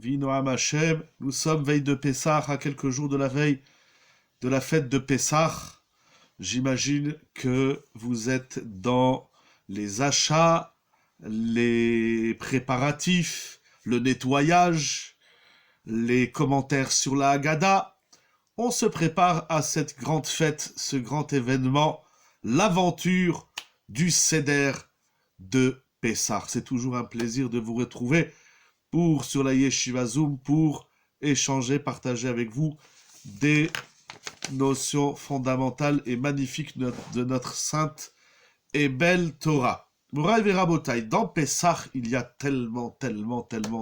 Vinoam Hashem, nous sommes veille de Pessah, à quelques jours de la veille de la fête de Pessah. J'imagine que vous êtes dans les achats, les préparatifs, le nettoyage, les commentaires sur la Haggadah. On se prépare à cette grande fête, ce grand événement, l'aventure du Seder de Pessah. C'est toujours un plaisir de vous retrouver sur la Yeshiva Zoom pour échanger, partager avec vous des notions fondamentales et magnifiques de notre sainte et belle Torah. Mouraï Verabotai, dans Pessah, il y a tellement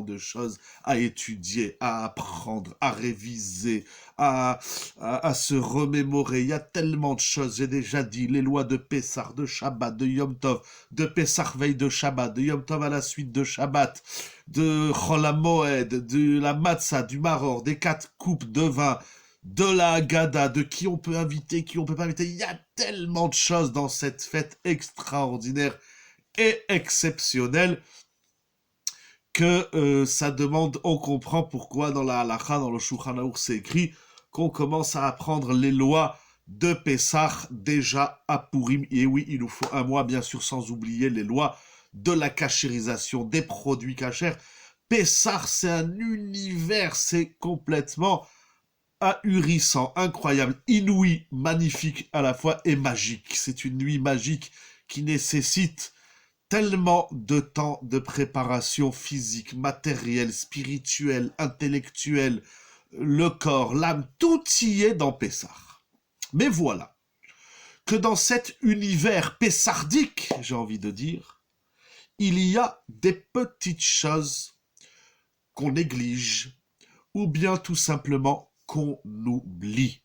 de choses à étudier, à apprendre, à réviser, à se remémorer. Il y a tellement de choses, j'ai déjà dit, les lois de Pessah, de Shabbat, de Yom Tov, de Pessah veille de Shabbat, de Yom Tov à la suite de Shabbat, de Chol HaMoed, de la Matzah, du Maror, des 4 coupes de vin, de la Haggadah, de qui on peut inviter, qui on peut pas inviter. Il y a tellement de choses dans cette fête extraordinaire et exceptionnelle que ça demande, on comprend pourquoi dans la Halakha, dans le Shulchan Aruch, c'est écrit qu'on commence à apprendre les lois de Pessah déjà à Purim. Et oui, il nous faut un mois, bien sûr, sans oublier les lois de la cachérisation des produits cachers. Pessah, c'est un univers, c'est complètement ahurissant, incroyable, inouï, magnifique à la fois et magique. C'est une nuit magique qui nécessite tellement de temps de préparation physique, matérielle, spirituelle, intellectuelle, le corps, l'âme, tout y est dans Pessah. Mais voilà, que dans cet univers pessardique, j'ai envie de dire, il y a des petites choses qu'on néglige, ou bien tout simplement qu'on oublie.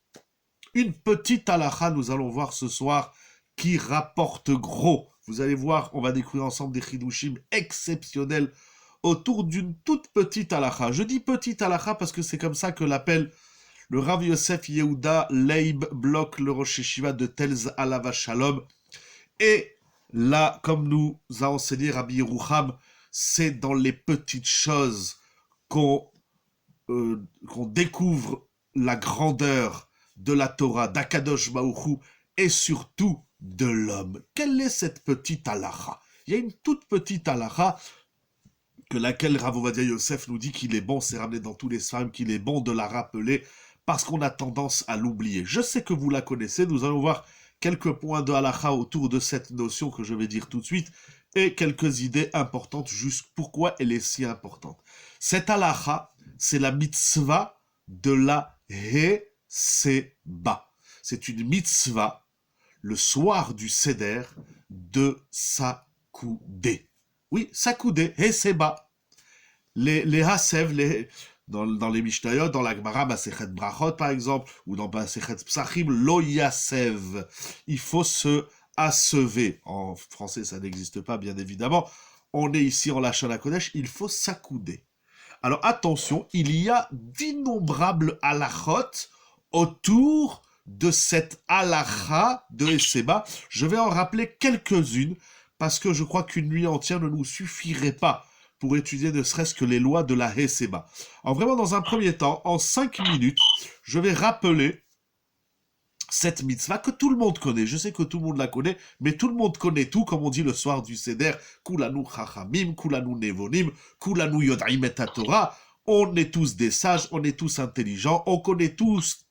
Une petite halakha, nous allons voir ce soir, qui rapporte gros. Vous allez voir, on va découvrir ensemble des chidushim exceptionnels autour d'une toute petite halakha. Je dis petite halakha parce que c'est comme ça que l'appelle le Rav Yosef Yehuda Leib Bloch, le Rosh Yeshiva de Telz Alava Shalom. Et là, comme nous a enseigné Rabbi Yerucham, c'est dans les petites choses qu'on découvre la grandeur de la Torah, d'Akadosh Baruch Hu, et surtout de l'homme. Quelle est cette petite halakha? Il y a une toute petite halakha que laquelle Rav Ovadia Yosef nous dit qu'il est bon, c'est ramené dans tous les sfarim, qu'il est bon de la rappeler parce qu'on a tendance à l'oublier. Je sais que vous la connaissez, nous allons voir quelques points de halakha autour de cette notion que je vais dire tout de suite et quelques idées importantes, juste pourquoi elle est si importante. Cette halakha, c'est la mitzvah de la Heseba. C'est une mitzvah, le soir du Seder, de s'accouder. Oui, s'accouder, Heseba. Les Hasev, dans les Mishnayot, dans la Gemara, Masechet Brachot par exemple, ou dans Masechet Psachim, Lo Yasev. Il faut se assever. En français, ça n'existe pas, bien évidemment. On est ici en Lachon HaKodesh, il faut s'accouder. Alors attention, il y a d'innombrables halachot autour de cette halakha de Heseba. Je vais en rappeler quelques-unes parce que je crois qu'une nuit entière ne nous suffirait pas pour étudier ne serait-ce que les lois de la Heseba. Alors vraiment, dans un premier temps, en 5 minutes, je vais rappeler cette mitzvah que tout le monde connaît. Je sais que tout le monde la connaît, mais tout le monde connaît tout, comme on dit le soir du Seder. Kulanu chachamim, kulanu nevonim, kulanu yod'im et Torah. On est tous des sages, on est tous intelligents, on connaît tous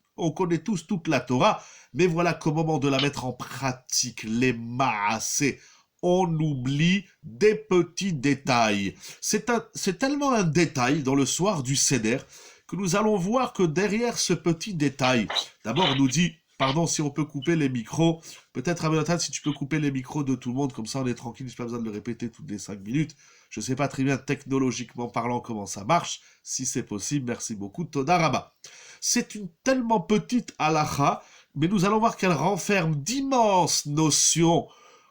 toute la Torah, mais voilà qu'au moment de la mettre en pratique, les maasé, on oublie des petits détails. C'est tellement un détail dans le soir du Seder que nous allons voir que derrière ce petit détail, d'abord on nous dit, pardon si on peut couper les micros, peut-être Abelatan si tu peux couper les micros de tout le monde, comme ça on est tranquille, je n'ai pas besoin de le répéter toutes les 5 minutes. Je ne sais pas très bien technologiquement parlant comment ça marche, si c'est possible, merci beaucoup, Toda Rabba. C'est une tellement petite halakha, mais nous allons voir qu'elle renferme d'immenses notions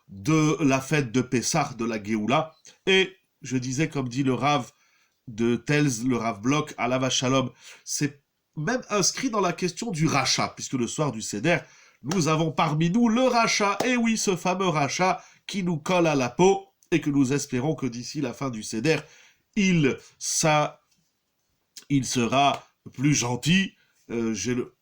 de la fête de Pessah, de la Géoula, et je disais, comme dit le Rav de Telz, le Rav Bloch, Alava Shalom, c'est même inscrit dans la question du rachat, puisque le soir du Seder, nous avons parmi nous le rachat, et oui, ce fameux rachat qui nous colle à la peau, et que nous espérons que d'ici la fin du Seder, il il sera plus gentil, j'ai le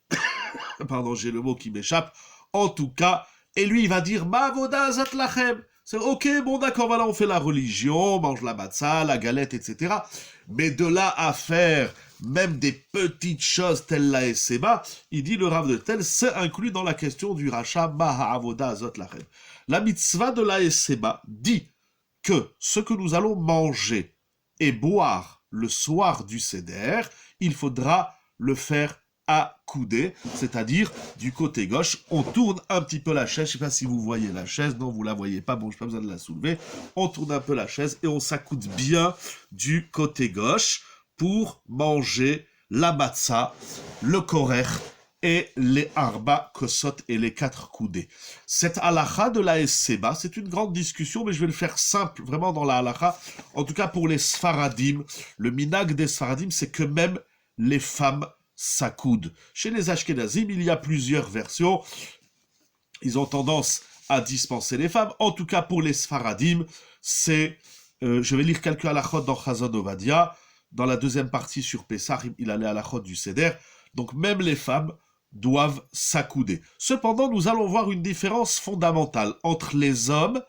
j'ai le mot qui m'échappe, en tout cas, et lui il va dire Mavoda Zat Lachem. C'est ok, bon d'accord, voilà, on fait la religion, on mange la matzah, la galette, etc. Mais de là à faire même des petites choses telles la Esseba, il dit le Rav de Tel, c'est inclus dans la question du rachat Mahavoda Zot Lachem. La mitzvah de la Esseba dit que ce que nous allons manger et boire le soir du Seder, il faudra le faire accoudé, c'est-à-dire du côté gauche. On tourne un petit peu la chaise, je ne sais pas si vous voyez la chaise, non vous la voyez pas, bon je n'ai pas besoin de la soulever. On tourne un peu la chaise et on s'accoude bien du côté gauche pour manger la matzah, le korer et les arba kosot et les 4 coudées. Cette halakha de la Esseba, c'est une grande discussion, mais je vais le faire simple, vraiment dans la halakha. En tout cas pour les Sfaradim, le minag des Sfaradim, c'est que même les femmes s'accoudent. Chez les Ashkenazim, il y a plusieurs versions. Ils ont tendance à dispenser les femmes. En tout cas, pour les Sfaradim, c'est... je vais lire quelques halachot dans Chazon Ovadia. Dans la deuxième partie sur Pessah, il a les halachot du Seder. Donc même les femmes doivent s'accouder. Cependant, nous allons voir une différence fondamentale entre les hommes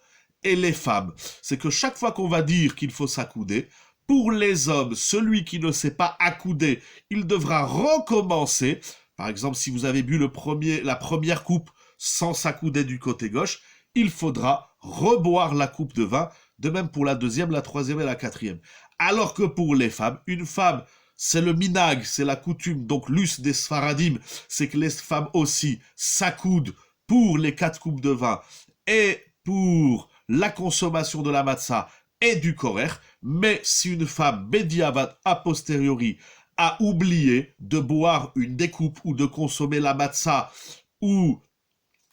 et les femmes. C'est que chaque fois qu'on va dire qu'il faut s'accouder, pour les hommes, celui qui ne s'est pas accoudé, il devra recommencer. Par exemple, si vous avez bu la première coupe sans s'accouder du côté gauche, il faudra reboire la coupe de vin, de même pour la deuxième, la troisième et la quatrième. Alors que pour les femmes, une femme, c'est le minag, c'est la coutume, donc l'us des Sfaradim, c'est que les femmes aussi s'accoudent pour les 4 coupes de vin et pour la consommation de la matzah et du korer, mais si une femme, bediavad a posteriori, a oublié de boire une découpe ou de consommer la matzah ou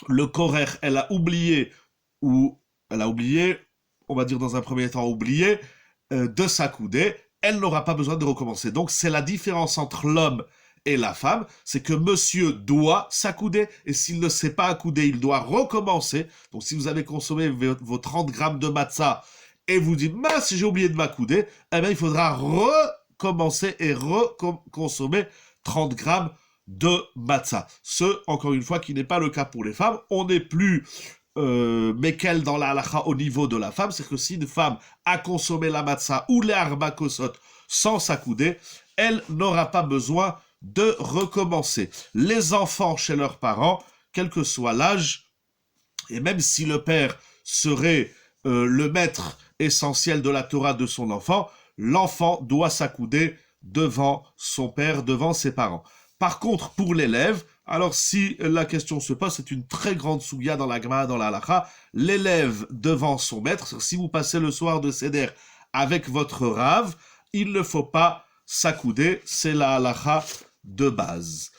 le korer, elle a oublié, on va dire dans un premier temps oublié, de s'accouder, elle n'aura pas besoin de recommencer. Donc c'est la différence entre l'homme et la femme, c'est que monsieur doit s'accouder, et s'il ne s'est pas accoudé, il doit recommencer. Donc si vous avez consommé vos 30 grammes de matzah, et vous dites, mince, j'ai oublié de m'accouder, eh bien il faudra recommencer et reconsommer 30 grammes de matzah. Ce, encore une fois, qui n'est pas le cas pour les femmes. On n'est plus Mekel dans la halakha au niveau de la femme, c'est que si une femme a consommé la matzah ou les arba kosot sans s'accouder, elle n'aura pas besoin de recommencer. Les enfants chez leurs parents, quel que soit l'âge, et même si le père serait le maître essentiel de la Torah de son enfant, l'enfant doit s'accouder devant son père, devant ses parents. Par contre, pour l'élève, alors si la question se pose, c'est une très grande souga dans la Gemara, dans la halakha, l'élève devant son maître, si vous passez le soir de Seder avec votre rave, il ne faut pas s'accouder, c'est la halakha de base.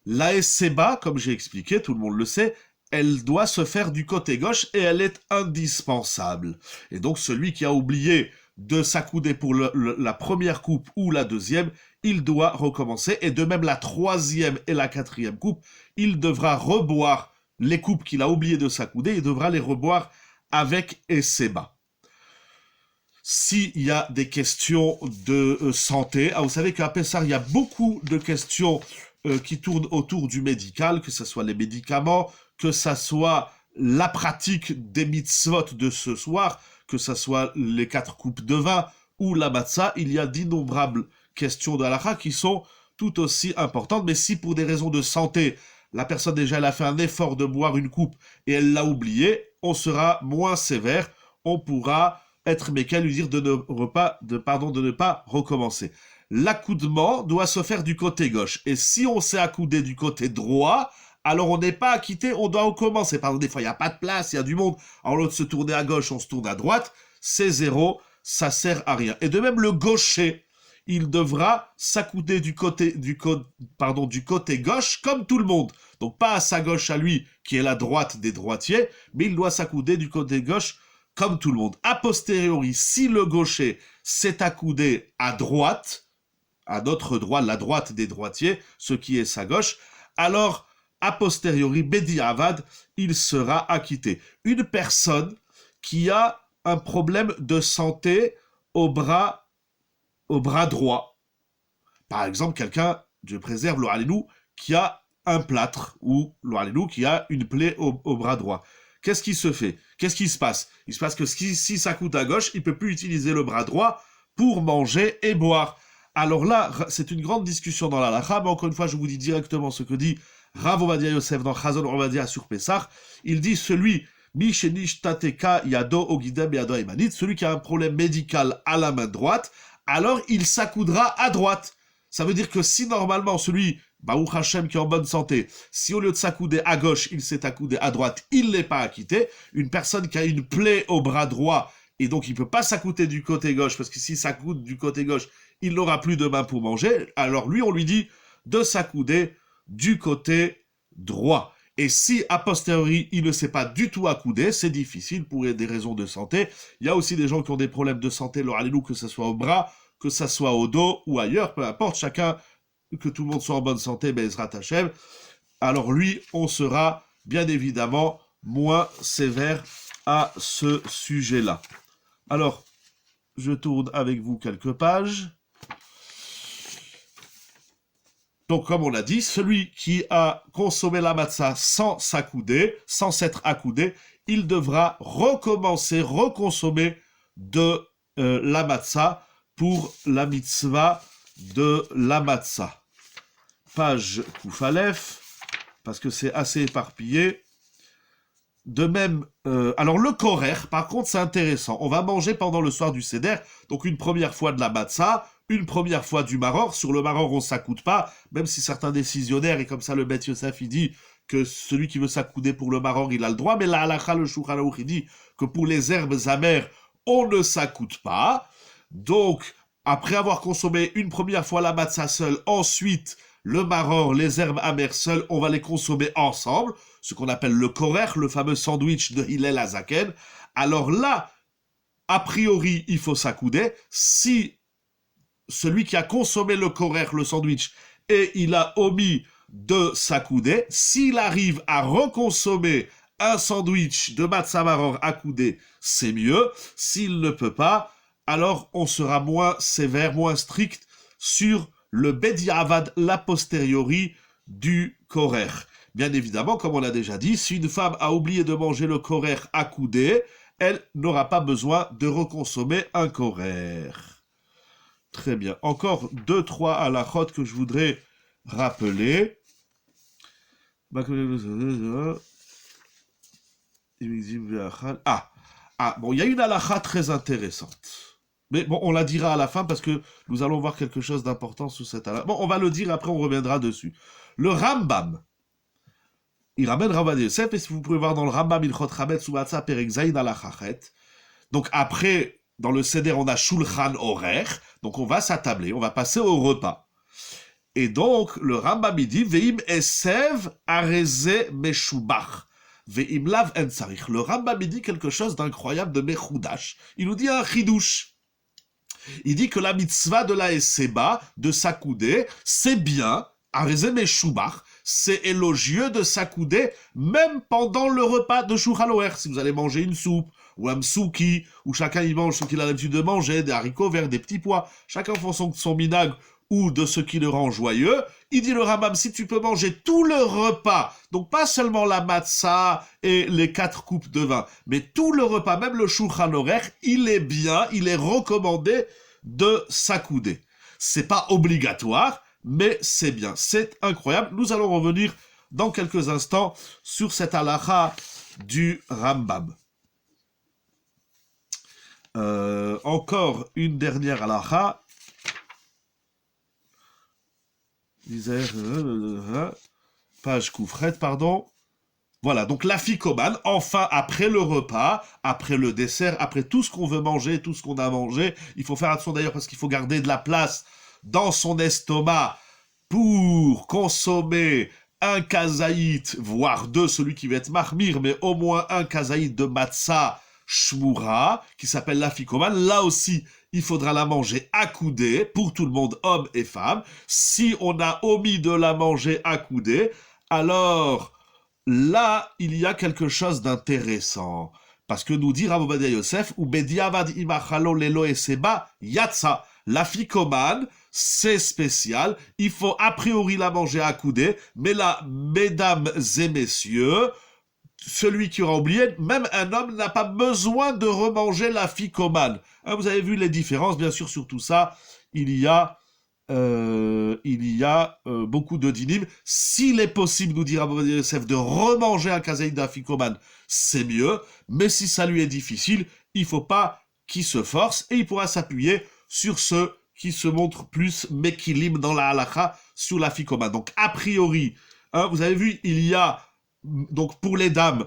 La Esseba, comme j'ai expliqué, tout le monde le sait, elle doit se faire du côté gauche et elle est indispensable. Et donc celui qui a oublié de s'accouder pour la première coupe ou la deuxième, il doit recommencer. Et de même la troisième et la quatrième coupe, il devra reboire les coupes qu'il a oublié de s'accouder, il devra les reboire avec Esseba. S'il y a des questions de santé, vous savez qu'à Pessah, il y a beaucoup de questions qui tournent autour du médical, que ce soit les médicaments, que ce soit la pratique des mitzvot de ce soir, que ce soit les 4 coupes de vin ou la matzah, il y a d'innombrables questions de halakha qui sont tout aussi importantes. Mais si pour des raisons de santé, la personne déjà elle a fait un effort de boire une coupe et elle l'a oublié, on sera moins sévère, on pourra être mécal, lui dire de ne pas recommencer. L'accoudement doit se faire du côté gauche. Et si on s'est accoudé du côté droit, alors on n'est pas acquitté, on doit recommencer. Par exemple, des fois, il n'y a pas de place, il y a du monde. Alors, l'autre se tourner à gauche, on se tourne à droite. C'est zéro, ça sert à rien. Et de même, le gaucher, il devra s'accouder du côté gauche, comme tout le monde. Donc, pas à sa gauche à lui, qui est la droite des droitiers, mais il doit s'accouder du côté gauche, comme tout le monde. A posteriori, si le gaucher s'est accoudé à droite, à notre droite, la droite des droitiers, ce qui est sa gauche, alors, a posteriori, Bedi Avad, il sera acquitté. Une personne qui a un problème de santé au bras droit, Par exemple, quelqu'un, Dieu préserve, lo Hallelou, qui a un plâtre, ou lo Hallelou, qui a une plaie au bras droit. Qu'est-ce qui se fait? Qu'est-ce qui se passe? Il se passe que si ça coûte à gauche, il peut plus utiliser le bras droit pour manger et boire. Alors là, c'est une grande discussion dans la halakha, mais encore une fois, je vous dis directement ce que dit Rav Ovadia Yosef dans Chazon Ovadia sur Pessah. Il dit celui celui qui a un problème médical à la main droite, alors il s'accoudera à droite. Ça veut dire que si normalement celui, Baruch Hashem, qui est en bonne santé, si au lieu de s'accouder à gauche, il s'est accoudé à droite, il n'est pas acquitté. Une personne qui a une plaie au bras droit, et donc il ne peut pas s'accouder du côté gauche, parce que s'il s'accoude du côté gauche, il n'aura plus de main pour manger. Alors lui, on lui dit de s'accouder du côté droit. Et si, a posteriori, il ne s'est pas du tout accoudé, c'est difficile pour des raisons de santé. Il y a aussi des gens qui ont des problèmes de santé, le hallelou, que ce soit au bras, que ce soit au dos ou ailleurs, peu importe, chacun, que tout le monde soit en bonne santé, Bezrat Hashem. Alors lui, on sera bien évidemment moins sévère à ce sujet-là. Alors, je tourne avec vous quelques pages. Donc, comme on l'a dit, celui qui a consommé la matzah sans s'accouder, sans s'être accoudé, il devra reconsommer de la matzah pour la mitzvah de la matzah. Page Koufalef, parce que c'est assez éparpillé. De même, alors le korer, par contre, c'est intéressant. On va manger pendant le soir du seder, donc une première fois de la matzah, une première fois du maror. Sur le maror, on ne s'accoude pas, même si certains décisionnaires, et comme ça le Beth Yosef, il dit que celui qui veut s'accouder pour le maror, il a le droit, mais la halakha, le Shulchan Aruch, il dit que pour les herbes amères, on ne s'accoude pas. Donc, après avoir consommé une première fois la matzah seule, ensuite le maror, les herbes amères seules, on va les consommer ensemble, ce qu'on appelle le korer, le fameux sandwich de Hillel Azaken. Alors là, a priori, il faut s'accouder. Si celui qui a consommé le korer, le sandwich, et il a omis de s'accouder, s'il arrive à reconsommer un sandwich de matzah maror accoudé, c'est mieux. S'il ne peut pas, alors on sera moins sévère, moins strict sur le bediavad, la posteriori du korer. Bien évidemment, comme on l'a déjà dit, si une femme a oublié de manger le korer accoudé, elle n'aura pas besoin de reconsommer un korer. Très bien. Encore 2-3 halachot que je voudrais rappeler. Bon, il y a une halakha très intéressante. Mais bon, on la dira à la fin parce que nous allons voir quelque chose d'important sous cette halakha. Bon, on va le dire, après on reviendra dessus. Le Rambam, il ramène Rav Ovadia Yosef, et si vous pouvez voir dans le Rambam, Ilchot Chametz Umatzah Perek Zayin halachachet. Donc après, dans le Seder, on a Shulchan Orer, donc on va s'attabler, on va passer au repas. Et donc, le Rambam dit, Ve'im esev areze meshubach. Ve'im lav en tsarich. Le Rambam dit quelque chose d'incroyable de Mechoudash. Il nous dit un chidouche. Il dit que la mitzvah de la Esseba, de s'accouder, c'est bien, areze meshubach, c'est élogieux de s'accouder, même pendant le repas de Shulchan Orer. Si vous allez manger une soupe, ou un msouki, où chacun y mange ce qu'il a l'habitude de manger, des haricots verts, des petits pois, chacun en fonction de son minag, ou de ce qui le rend joyeux, il dit le Rambam, si tu peux manger tout le repas, donc pas seulement la matzah et les 4 coupes de vin, mais tout le repas, même le Shulchan Orer, il est bien, il est recommandé de s'accouder. C'est pas obligatoire, mais c'est bien, c'est incroyable. Nous allons revenir dans quelques instants sur cette halakha du Rambam. Encore une dernière halakha. Page Koufret, pardon. Voilà, donc l'afikoman, enfin, après le repas, après le dessert, après tout ce qu'on veut manger, tout ce qu'on a mangé, il faut faire attention d'ailleurs parce qu'il faut garder de la place dans son estomac pour consommer un kazaït, voire 2, celui qui va être marmire, mais au moins un kazaït de matzah shmura, qui s'appelle l'afikoman. Là aussi, il faudra la manger accoudée, pour tout le monde, hommes et femmes. Si on a omis de la manger accoudée, alors là, il y a quelque chose d'intéressant. Parce que nous dit Rav Ovadia Yosef, ou bediavad imachalo lelo eseba yatsa. L'afikoman, c'est spécial, il faut a priori la manger accoudée, mais là, mesdames et messieurs, celui qui aura oublié, même un homme n'a pas besoin de remanger la ficomane. Hein, vous avez vu les différences, bien sûr, sur tout ça, il y a beaucoup de dinim. S'il est possible, nous dira Rabbi Yosef, de remanger un kazaïd d'afikoman, c'est mieux, mais si ça lui est difficile, il ne faut pas qu'il se force, et il pourra s'appuyer sur ceux qui se montrent plus mekilim dans la halakha sur l'afikoman. Donc, a priori, hein, vous avez vu, il y a, donc pour les dames,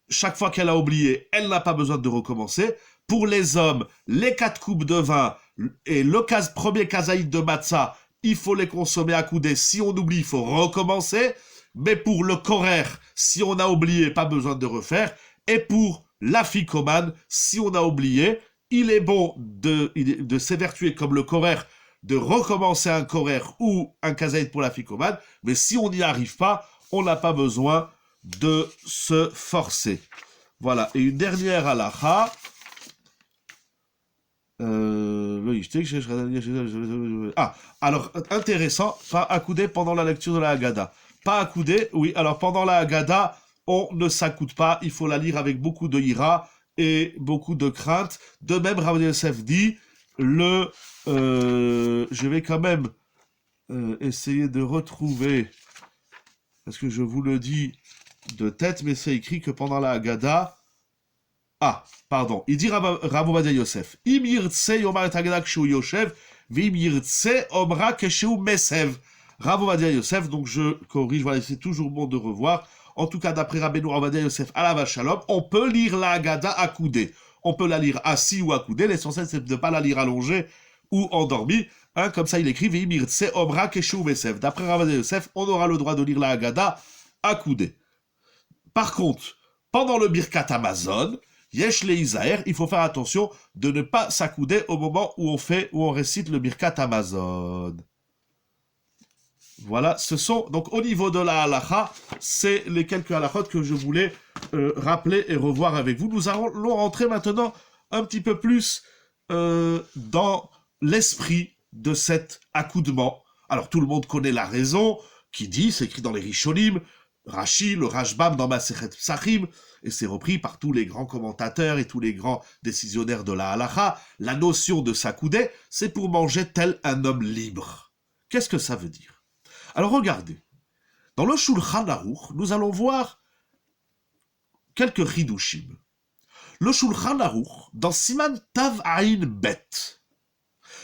chaque fois qu'elle a oublié, elle n'a pas besoin de recommencer. Pour les hommes, les 4 coupes de vin et le premier kazaïd de matzah, il faut les consommer à coudée. Si on oublie, il faut recommencer. Mais pour le korer, si on a oublié, pas besoin de refaire. Et pour l'afikoman, si on a oublié, il est bon de s'évertuer comme le korer, de recommencer un korer ou un kazaïd pour l'afikoman. Mais si on n'y arrive pas, on n'a pas besoin de se forcer. Voilà. Et une dernière halakha. Alors, intéressant, pas accoudé pendant la lecture de la Haggadah. Pas accoudé, oui, alors pendant la Haggadah, on ne s'accoude pas, il faut la lire avec beaucoup de ira et beaucoup de crainte. De même, Rabbi Yosef dit, je vais quand même essayer de retrouver, parce que je vous le dis de tête, mais c'est écrit que pendant la Haggadah, pardon. Il dit Rav Ovadia Yosef. Im yirtse yomar et Haggadah kshu yoshev, vim yirtse omra keshu mesev. Rav Ovadia Yosef, donc je corrige, voilà, c'est toujours bon de revoir. En tout cas, d'après Rabbeinu Rav Ovadia Yosef, alav shalom, on peut lire la Haggadah accoudée. On peut la lire assis ou accoudée. L'essentiel, c'est de ne pas la lire allongée ou endormie. Hein, comme ça, il écrit vim yirtse omra keshu mesev. D'après Rav Ovadia Yosef, on aura le droit de lire la Haggadah accoudée. Par contre, pendant le Birkat Hamazon, Yesh le Isaer, il faut faire attention de ne pas s'accouder au moment où on récite le Birkat Hamazon. Voilà, ce sont, donc au niveau de la halakha, c'est les quelques halakhot que je voulais rappeler et revoir avec vous. Nous allons rentrer maintenant un petit peu plus dans l'esprit de cet accoudement. Alors tout le monde connaît la raison, qui dit, c'est écrit dans les Rishonim, Rashi, le Rashbam dans Masechet Psachim, et c'est repris par tous les grands commentateurs et tous les grands décisionnaires de la halakha, la notion de s'accouder, c'est pour manger tel un homme libre. Qu'est-ce que ça veut dire? Alors regardez, dans le Shulchan Aruch, nous allons voir quelques chidushim. Le Shulchan Aruch, dans Siman Tav Ain Bet.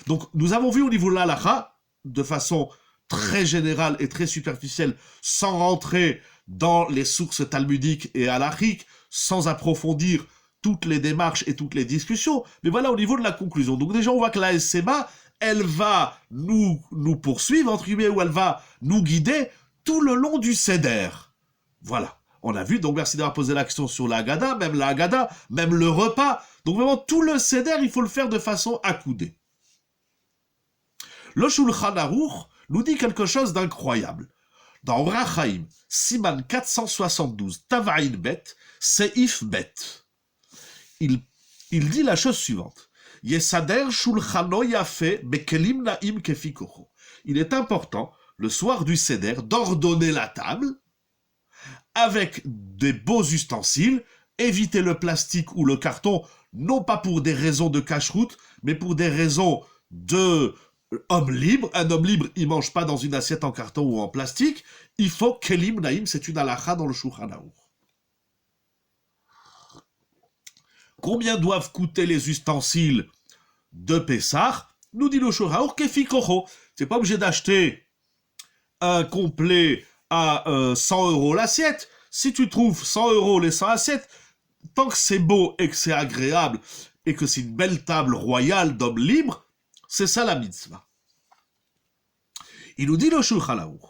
Donc nous avons vu au niveau de la halakha, de façon très générale et très superficielle, sans rentrer dans les sources talmudiques et halachiques, sans approfondir toutes les démarches et toutes les discussions. Mais voilà au niveau de la conclusion. Donc déjà, on voit que la SMA, elle va nous poursuivre, entre guillemets, ou elle va nous guider tout le long du Seder. Voilà. On a vu, donc merci d'avoir posé la question sur la Haggadah, même le repas. Donc vraiment, tout le Seder, il faut le faire de façon accoudée. Le Shulchan Aruch nous dit quelque chose d'incroyable. Dans Orach Chaim, Siman 472, Tavain Bet, Seif Bet. Il dit la chose suivante. Yesader shulchano yafe bekelim naim kefikocho. Il est important, le soir du Seder, d'ordonner la table avec des beaux ustensiles, éviter le plastique ou le carton, non pas pour des raisons de cache-route, mais pour des raisons de homme libre. Un homme libre, il mange pas dans une assiette en carton ou en plastique. Il faut kelim naim, c'est une halakha dans le Shulchan Aruch. Combien doivent coûter les ustensiles de Pessah? Nous dit le Shulchan Aruch kefikocho. C'est pas obligé d'acheter un complet à 100 € l'assiette. Si tu trouves 100 € les 100 assiettes, tant que c'est beau et que c'est agréable et que c'est une belle table royale d'hommes libres, c'est ça la mitzvah. Il nous dit le Shulchan Aruch.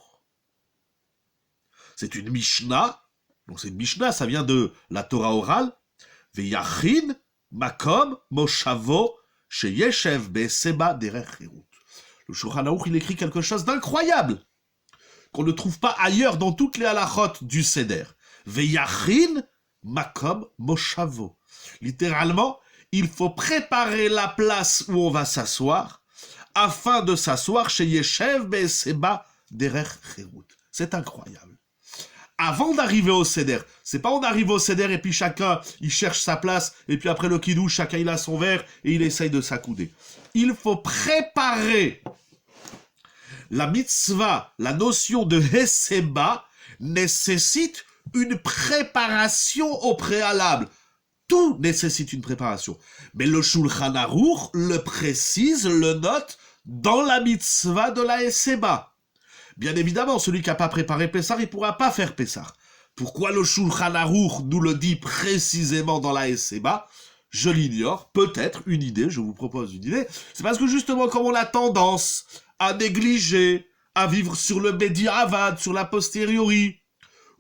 C'est une Mishnah. Donc c'est une Mishnah, ça vient de la Torah orale. Veyachin makom moshavo sheyeshev be'seba derech chirut. Le Shulchan Aruch, il écrit quelque chose d'incroyable qu'on ne trouve pas ailleurs dans toutes les halachot du Seder. Veyachin makom moshavo. Littéralement, il faut préparer la place où on va s'asseoir afin de s'asseoir chez Yeshev Be'eseba Derer Cherut. C'est incroyable. Avant d'arriver au Seder, c'est pas on arrive au Seder et puis chacun, il cherche sa place, et puis après le kidouche, chacun il a son verre et il essaye de s'accouder. Il faut préparer la mitzvah, la notion de Heseba, nécessite une préparation au préalable. Tout nécessite une préparation. Mais le Shulchan Aruch le précise, le note dans la mitzvah de la Heseba. Bien évidemment, celui qui n'a pas préparé Pessah, il ne pourra pas faire Pessah. Pourquoi le Shulchan Aruch nous le dit précisément dans la Heseba? Je l'ignore. Peut-être une idée, je vous propose une idée. C'est parce que justement, comme on a tendance à négliger, à vivre sur le Bediavad, sur la posteriori,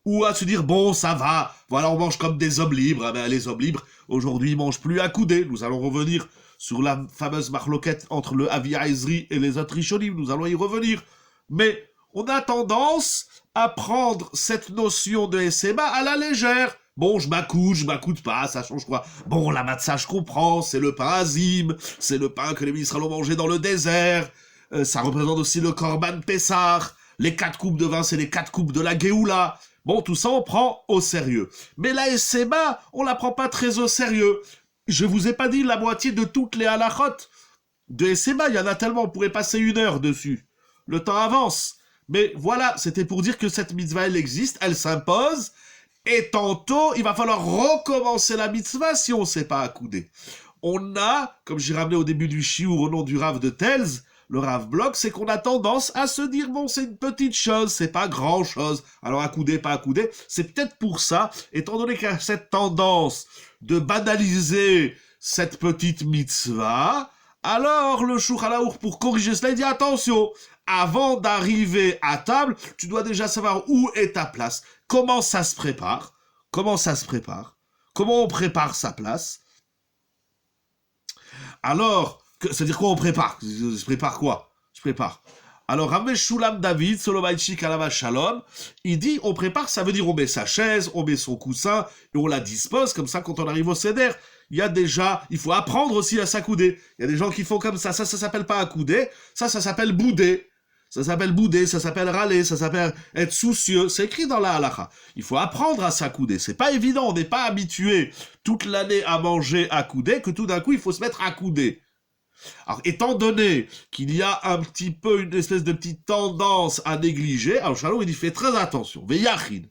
ou à se dire, bon, ça va, voilà, on mange comme des hommes libres. Ah ben, les hommes libres, aujourd'hui, ils mangent plus accoudés. Nous allons revenir sur la fameuse marloquette entre le Avi Aizri et les autres Rishonim. Nous allons y revenir. Mais on a tendance à prendre cette notion de Heseba à la légère. Bon, je m'accoude pas, ça change quoi? Bon, la matzah, je comprends, c'est le pain azim, c'est le pain que les ministres allons manger dans le désert, ça représente aussi le Korban Pessah, les 4 coupes de vin, c'est les 4 coupes de la Géoula. Bon, tout ça, on prend au sérieux. Mais la Heseba, on la prend pas très au sérieux. Je vous ai pas dit la moitié de toutes les halachot de Heseba, il y en a tellement, on pourrait passer 1 heure dessus. Le temps avance. Mais voilà, c'était pour dire que cette mitzvah, elle existe, elle s'impose, et tantôt, il va falloir recommencer la mitzvah si on ne sait pas accouder. On a, comme j'ai ramené au début du shiur au nom du Rav de Telz, le Rav Bloch, c'est qu'on a tendance à se dire, bon, c'est une petite chose, c'est pas grand-chose, alors accouder, pas accouder, c'est peut-être pour ça, étant donné qu'il y a cette tendance de banaliser cette petite mitzvah, alors le Shulchan Aruch, pour corriger cela, il dit, attention, avant d'arriver à table, tu dois déjà savoir où est ta place. Comment ça se prépare? Comment on prépare sa place? Alors, c'est-à-dire quoi on prépare? Je prépare quoi? Alors, Rav Meshulam David, Soloveitchik Alava Shalom, il dit, on prépare, ça veut dire on met sa chaise, on met son coussin, et on la dispose, comme ça, quand on arrive au Seder, il faut apprendre aussi à s'accouder. Il y a des gens qui font comme ça s'appelle pas accouder, ça s'appelle bouder. Ça s'appelle râler, ça s'appelle être soucieux. C'est écrit dans la halakha. Il faut apprendre à s'accouder. C'est pas évident, on n'est pas habitué toute l'année à manger accoudé, que tout d'un coup, il faut se mettre accoudé. Alors, étant donné qu'il y a un petit peu une espèce de petite tendance à négliger, alors Shalom, il y fait très attention. Veyachid.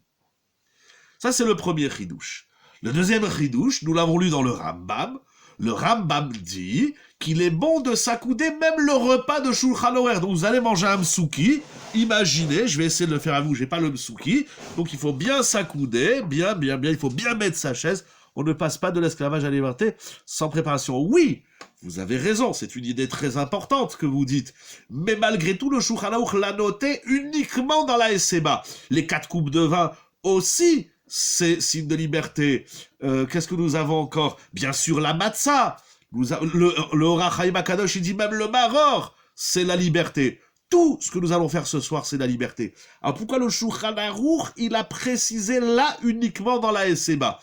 Ça, c'est le premier chidouche. Le deuxième chidouche, nous l'avons lu dans le Rambam. Le Rambam dit qu'il est bon de s'accouder même le repas de Shulchan Aruch. Donc vous allez manger un msouki, imaginez, je vais essayer de le faire à vous, j'ai pas le msouki, donc il faut bien s'accouder, bien, il faut bien mettre sa chaise. On ne passe pas de l'esclavage alimentaire sans préparation. Oui, vous avez raison, c'est une idée très importante que vous dites. Mais malgré tout, le Shulchan Aruch l'a noté uniquement dans la Heseba. Les 4 coupes de vin aussi, c'est signe de liberté. Qu'est-ce que nous avons encore? Bien sûr, la matzah. Le Orach Chaim HaKadosh, il dit même le maror, c'est la liberté. Tout ce que nous allons faire ce soir, c'est la liberté. Alors pourquoi le Shulchan Aruch, il a précisé là uniquement dans la Heseba?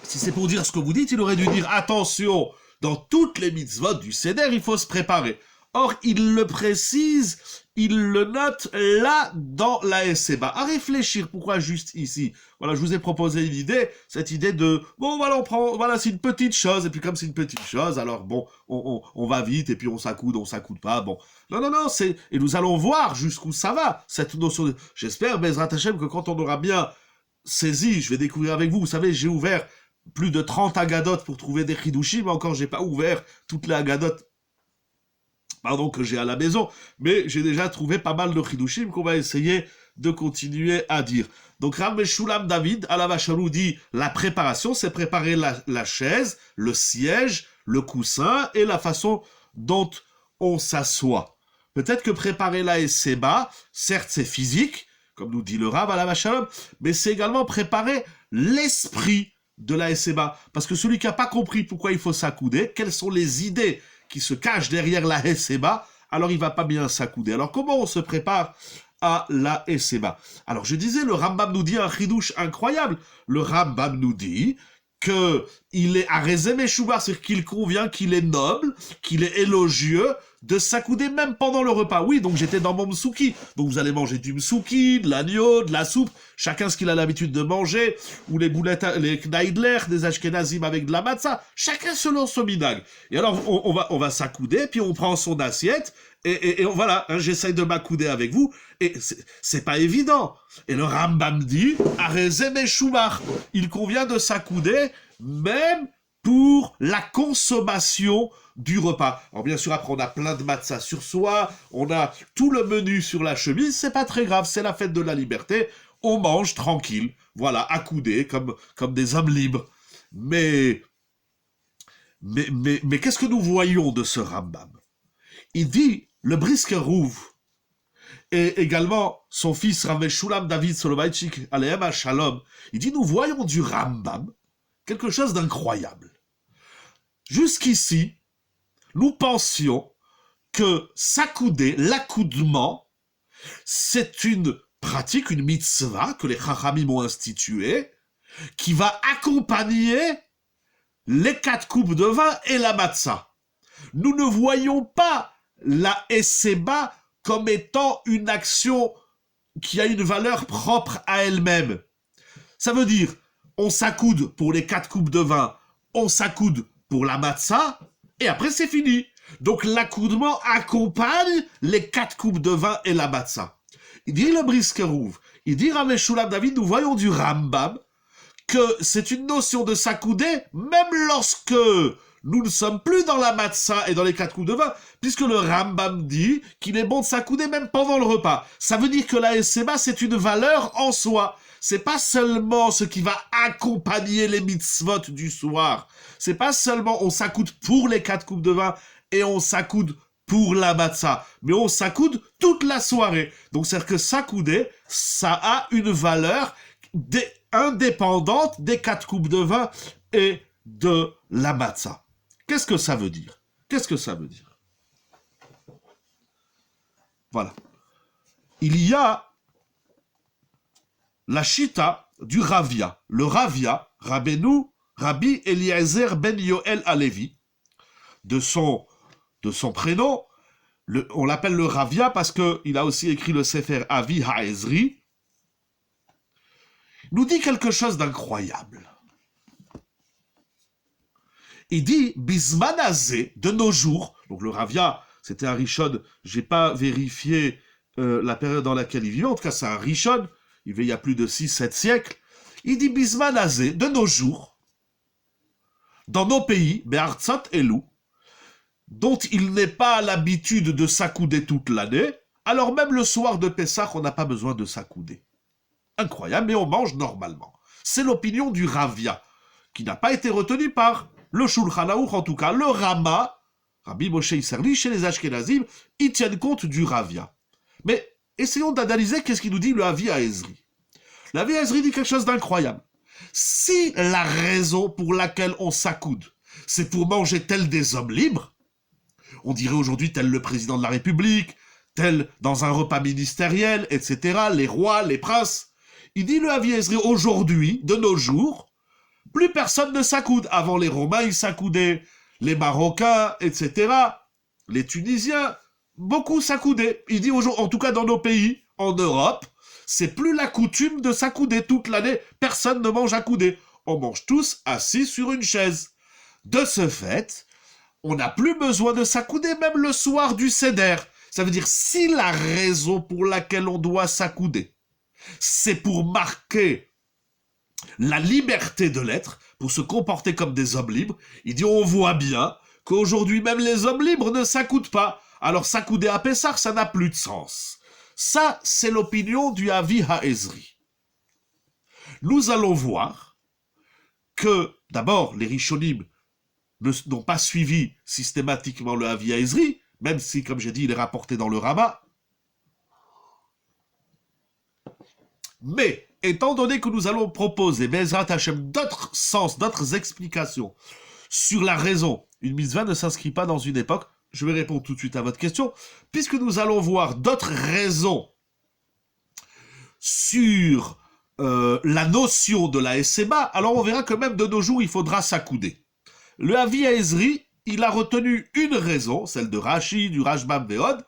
Si c'est pour dire ce que vous dites, il aurait dû dire attention, dans toutes les mitzvot du Seder, il faut se préparer. Or, il le précise, il le note là dans la Heseba. À réfléchir, pourquoi juste ici? Voilà, je vous ai proposé une idée, cette idée de, bon, voilà, c'est une petite chose, et puis comme c'est une petite chose, alors bon, on va vite, et puis on s'accoude pas, bon. Non, et nous allons voir jusqu'où ça va, cette notion de, j'espère, Bezrat Hashem, que quand on aura bien saisi, je vais découvrir avec vous, vous savez, j'ai ouvert plus de 30 agadotes pour trouver des chidushim, mais encore, j'ai pas ouvert toutes les agadotes que j'ai à la maison, mais j'ai déjà trouvé pas mal de chidushim qu'on va essayer de continuer à dire. Donc Rav Meshulam David, à la Vachalou, dit la préparation, c'est préparer la chaise, le siège, le coussin et la façon dont on s'assoit. Peut-être que préparer la Heseba, certes c'est physique, comme nous dit le Rav à la Vachalom, mais c'est également préparer l'esprit de la Heseba. Parce que celui qui n'a pas compris pourquoi il faut s'accouder, quelles sont les idées qui se cache derrière la Heseba, alors il va pas bien s'accouder. Alors comment on se prépare à la Heseba? Alors je disais, le Rambam nous dit un chidouche incroyable. Le Rambam nous dit que il est arezé meshubar, c'est-à-dire qu'il convient, qu'il est noble, qu'il est élogieux de s'accouder même pendant le repas. Oui, donc j'étais dans mon msouki. Donc vous allez manger du msouki, de l'agneau, de la soupe, chacun ce qu'il a l'habitude de manger, ou les boulettes, les knaidler, des ashkenazim avec de la matzah, chacun selon son minag. Et alors on va s'accouder, puis on prend son assiette, et voilà, hein, j'essaye de m'accouder avec vous, et c'est pas évident. Et le Rambam dit, Arezem et Shumar, il convient de s'accouder, même pour la consommation du repas. Alors bien sûr, après on a plein de matzah sur soi, on a tout le menu sur la chemise, c'est pas très grave, c'est la fête de la liberté, on mange tranquille, voilà, accoudés comme des hommes libres. Mais qu'est-ce que nous voyons de ce Rambam? Il dit, le Brisker Rouv, et également son fils Rav Meshulam David Soloveitchik, Alehem Shalom, il dit, nous voyons du Rambam quelque chose d'incroyable. Jusqu'ici, nous pensions que s'accouder, l'accoudement, c'est une pratique, une mitzvah que les Chachamim ont instituée, qui va accompagner les 4 coupes de vin et la matzah. Nous ne voyons pas la Esseba comme étant une action qui a une valeur propre à elle-même. Ça veut dire, on s'accoude pour les 4 coupes de vin, on s'accoude pour la matzah, et après c'est fini. Donc l'accoudement accompagne les 4 coupes de vin et la matzah. Il dit le Brisker Rouv, il dit Rav Meshulam David, nous voyons du Rambam que c'est une notion de s'accouder même lorsque nous ne sommes plus dans la matzah et dans les 4 coupes de vin, puisque le Rambam dit qu'il est bon de s'accouder même pendant le repas. Ça veut dire que la Esseba, c'est une valeur en soi. C'est pas seulement ce qui va accompagner les mitzvot du soir. C'est pas seulement on s'accoude pour les 4 coupes de vin et on s'accoude pour la matzah, mais on s'accoude toute la soirée. Donc c'est-à-dire que s'accouder, ça a une valeur indépendante des 4 coupes de vin et de la matzah. Qu'est-ce que ça veut dire? Qu'est-ce que ça veut dire? Voilà. Il y a la chita du Ravia. Le Ravia, Rabbi Eliezer ben Yoel Alevi, de son prénom, on l'appelle le Ravia parce qu'il a aussi écrit le Sefer Avi Ha'ezri, nous dit quelque chose d'incroyable. Il dit, Bismanazé, de nos jours, donc le Ravia, c'était un Rishon, j'ai pas vérifié la période dans laquelle il vivait, en tout cas c'est un Rishon, il vivait il y a plus de 6-7 siècles, il dit Bismanazé, de nos jours, dans nos pays, Be'artzat Elou, dont il n'est pas l'habitude de s'accouder toute l'année, alors même le soir de Pessah, on n'a pas besoin de s'accouder. Incroyable, mais on mange normalement. C'est l'opinion du Ravia, qui n'a pas été retenue par le Shulchan Aruch, en tout cas, le Rama, Rabbi Moshe Isserli, chez les Ashkenazim, ils tiennent compte du Ravia. Mais essayons d'analyser qu'est-ce qu'il nous dit le Avi Ha'ezri. Le Avi Ha'ezri dit quelque chose d'incroyable. Si la raison pour laquelle on s'accoude, c'est pour manger tel des hommes libres, on dirait aujourd'hui tel le président de la République, tel dans un repas ministériel, etc., les rois, les princes. Il dit le Avi Ha'ezri, aujourd'hui, de nos jours, plus personne ne s'accoude. Avant, les Romains, ils s'accoudaient, les Marocains, etc., les Tunisiens, beaucoup s'accoudaient. Il dit, en tout cas dans nos pays, en Europe, c'est plus la coutume de s'accouder toute l'année. Personne ne mange accoudé. On mange tous assis sur une chaise. De ce fait, on n'a plus besoin de s'accouder même le soir du Seder. Ça veut dire, si la raison pour laquelle on doit s'accouder, c'est pour marquer la liberté de l'être, pour se comporter comme des hommes libres, il dit, on voit bien qu'aujourd'hui même les hommes libres ne s'accoudent pas. Alors s'accouder à Pessah, ça n'a plus de sens. Ça, c'est l'opinion du Avi Ha'ezri. Nous allons voir que, d'abord, les Rishonim n'ont pas suivi systématiquement le Avi Ha'ezri, même si, comme j'ai dit, il est rapporté dans le Rama. Mais, étant donné que nous allons proposer, Bezrat Hashem, d'autres sens, d'autres explications sur la raison, une mitzvah ne s'inscrit pas dans une époque, je vais répondre tout de suite à votre question, puisque nous allons voir d'autres raisons sur la notion de la Esseba, alors on verra que même de nos jours, il faudra s'accouder. Le Avi Ha'ezri, il a retenu une raison, celle de Rashi, du Rashbam Veod,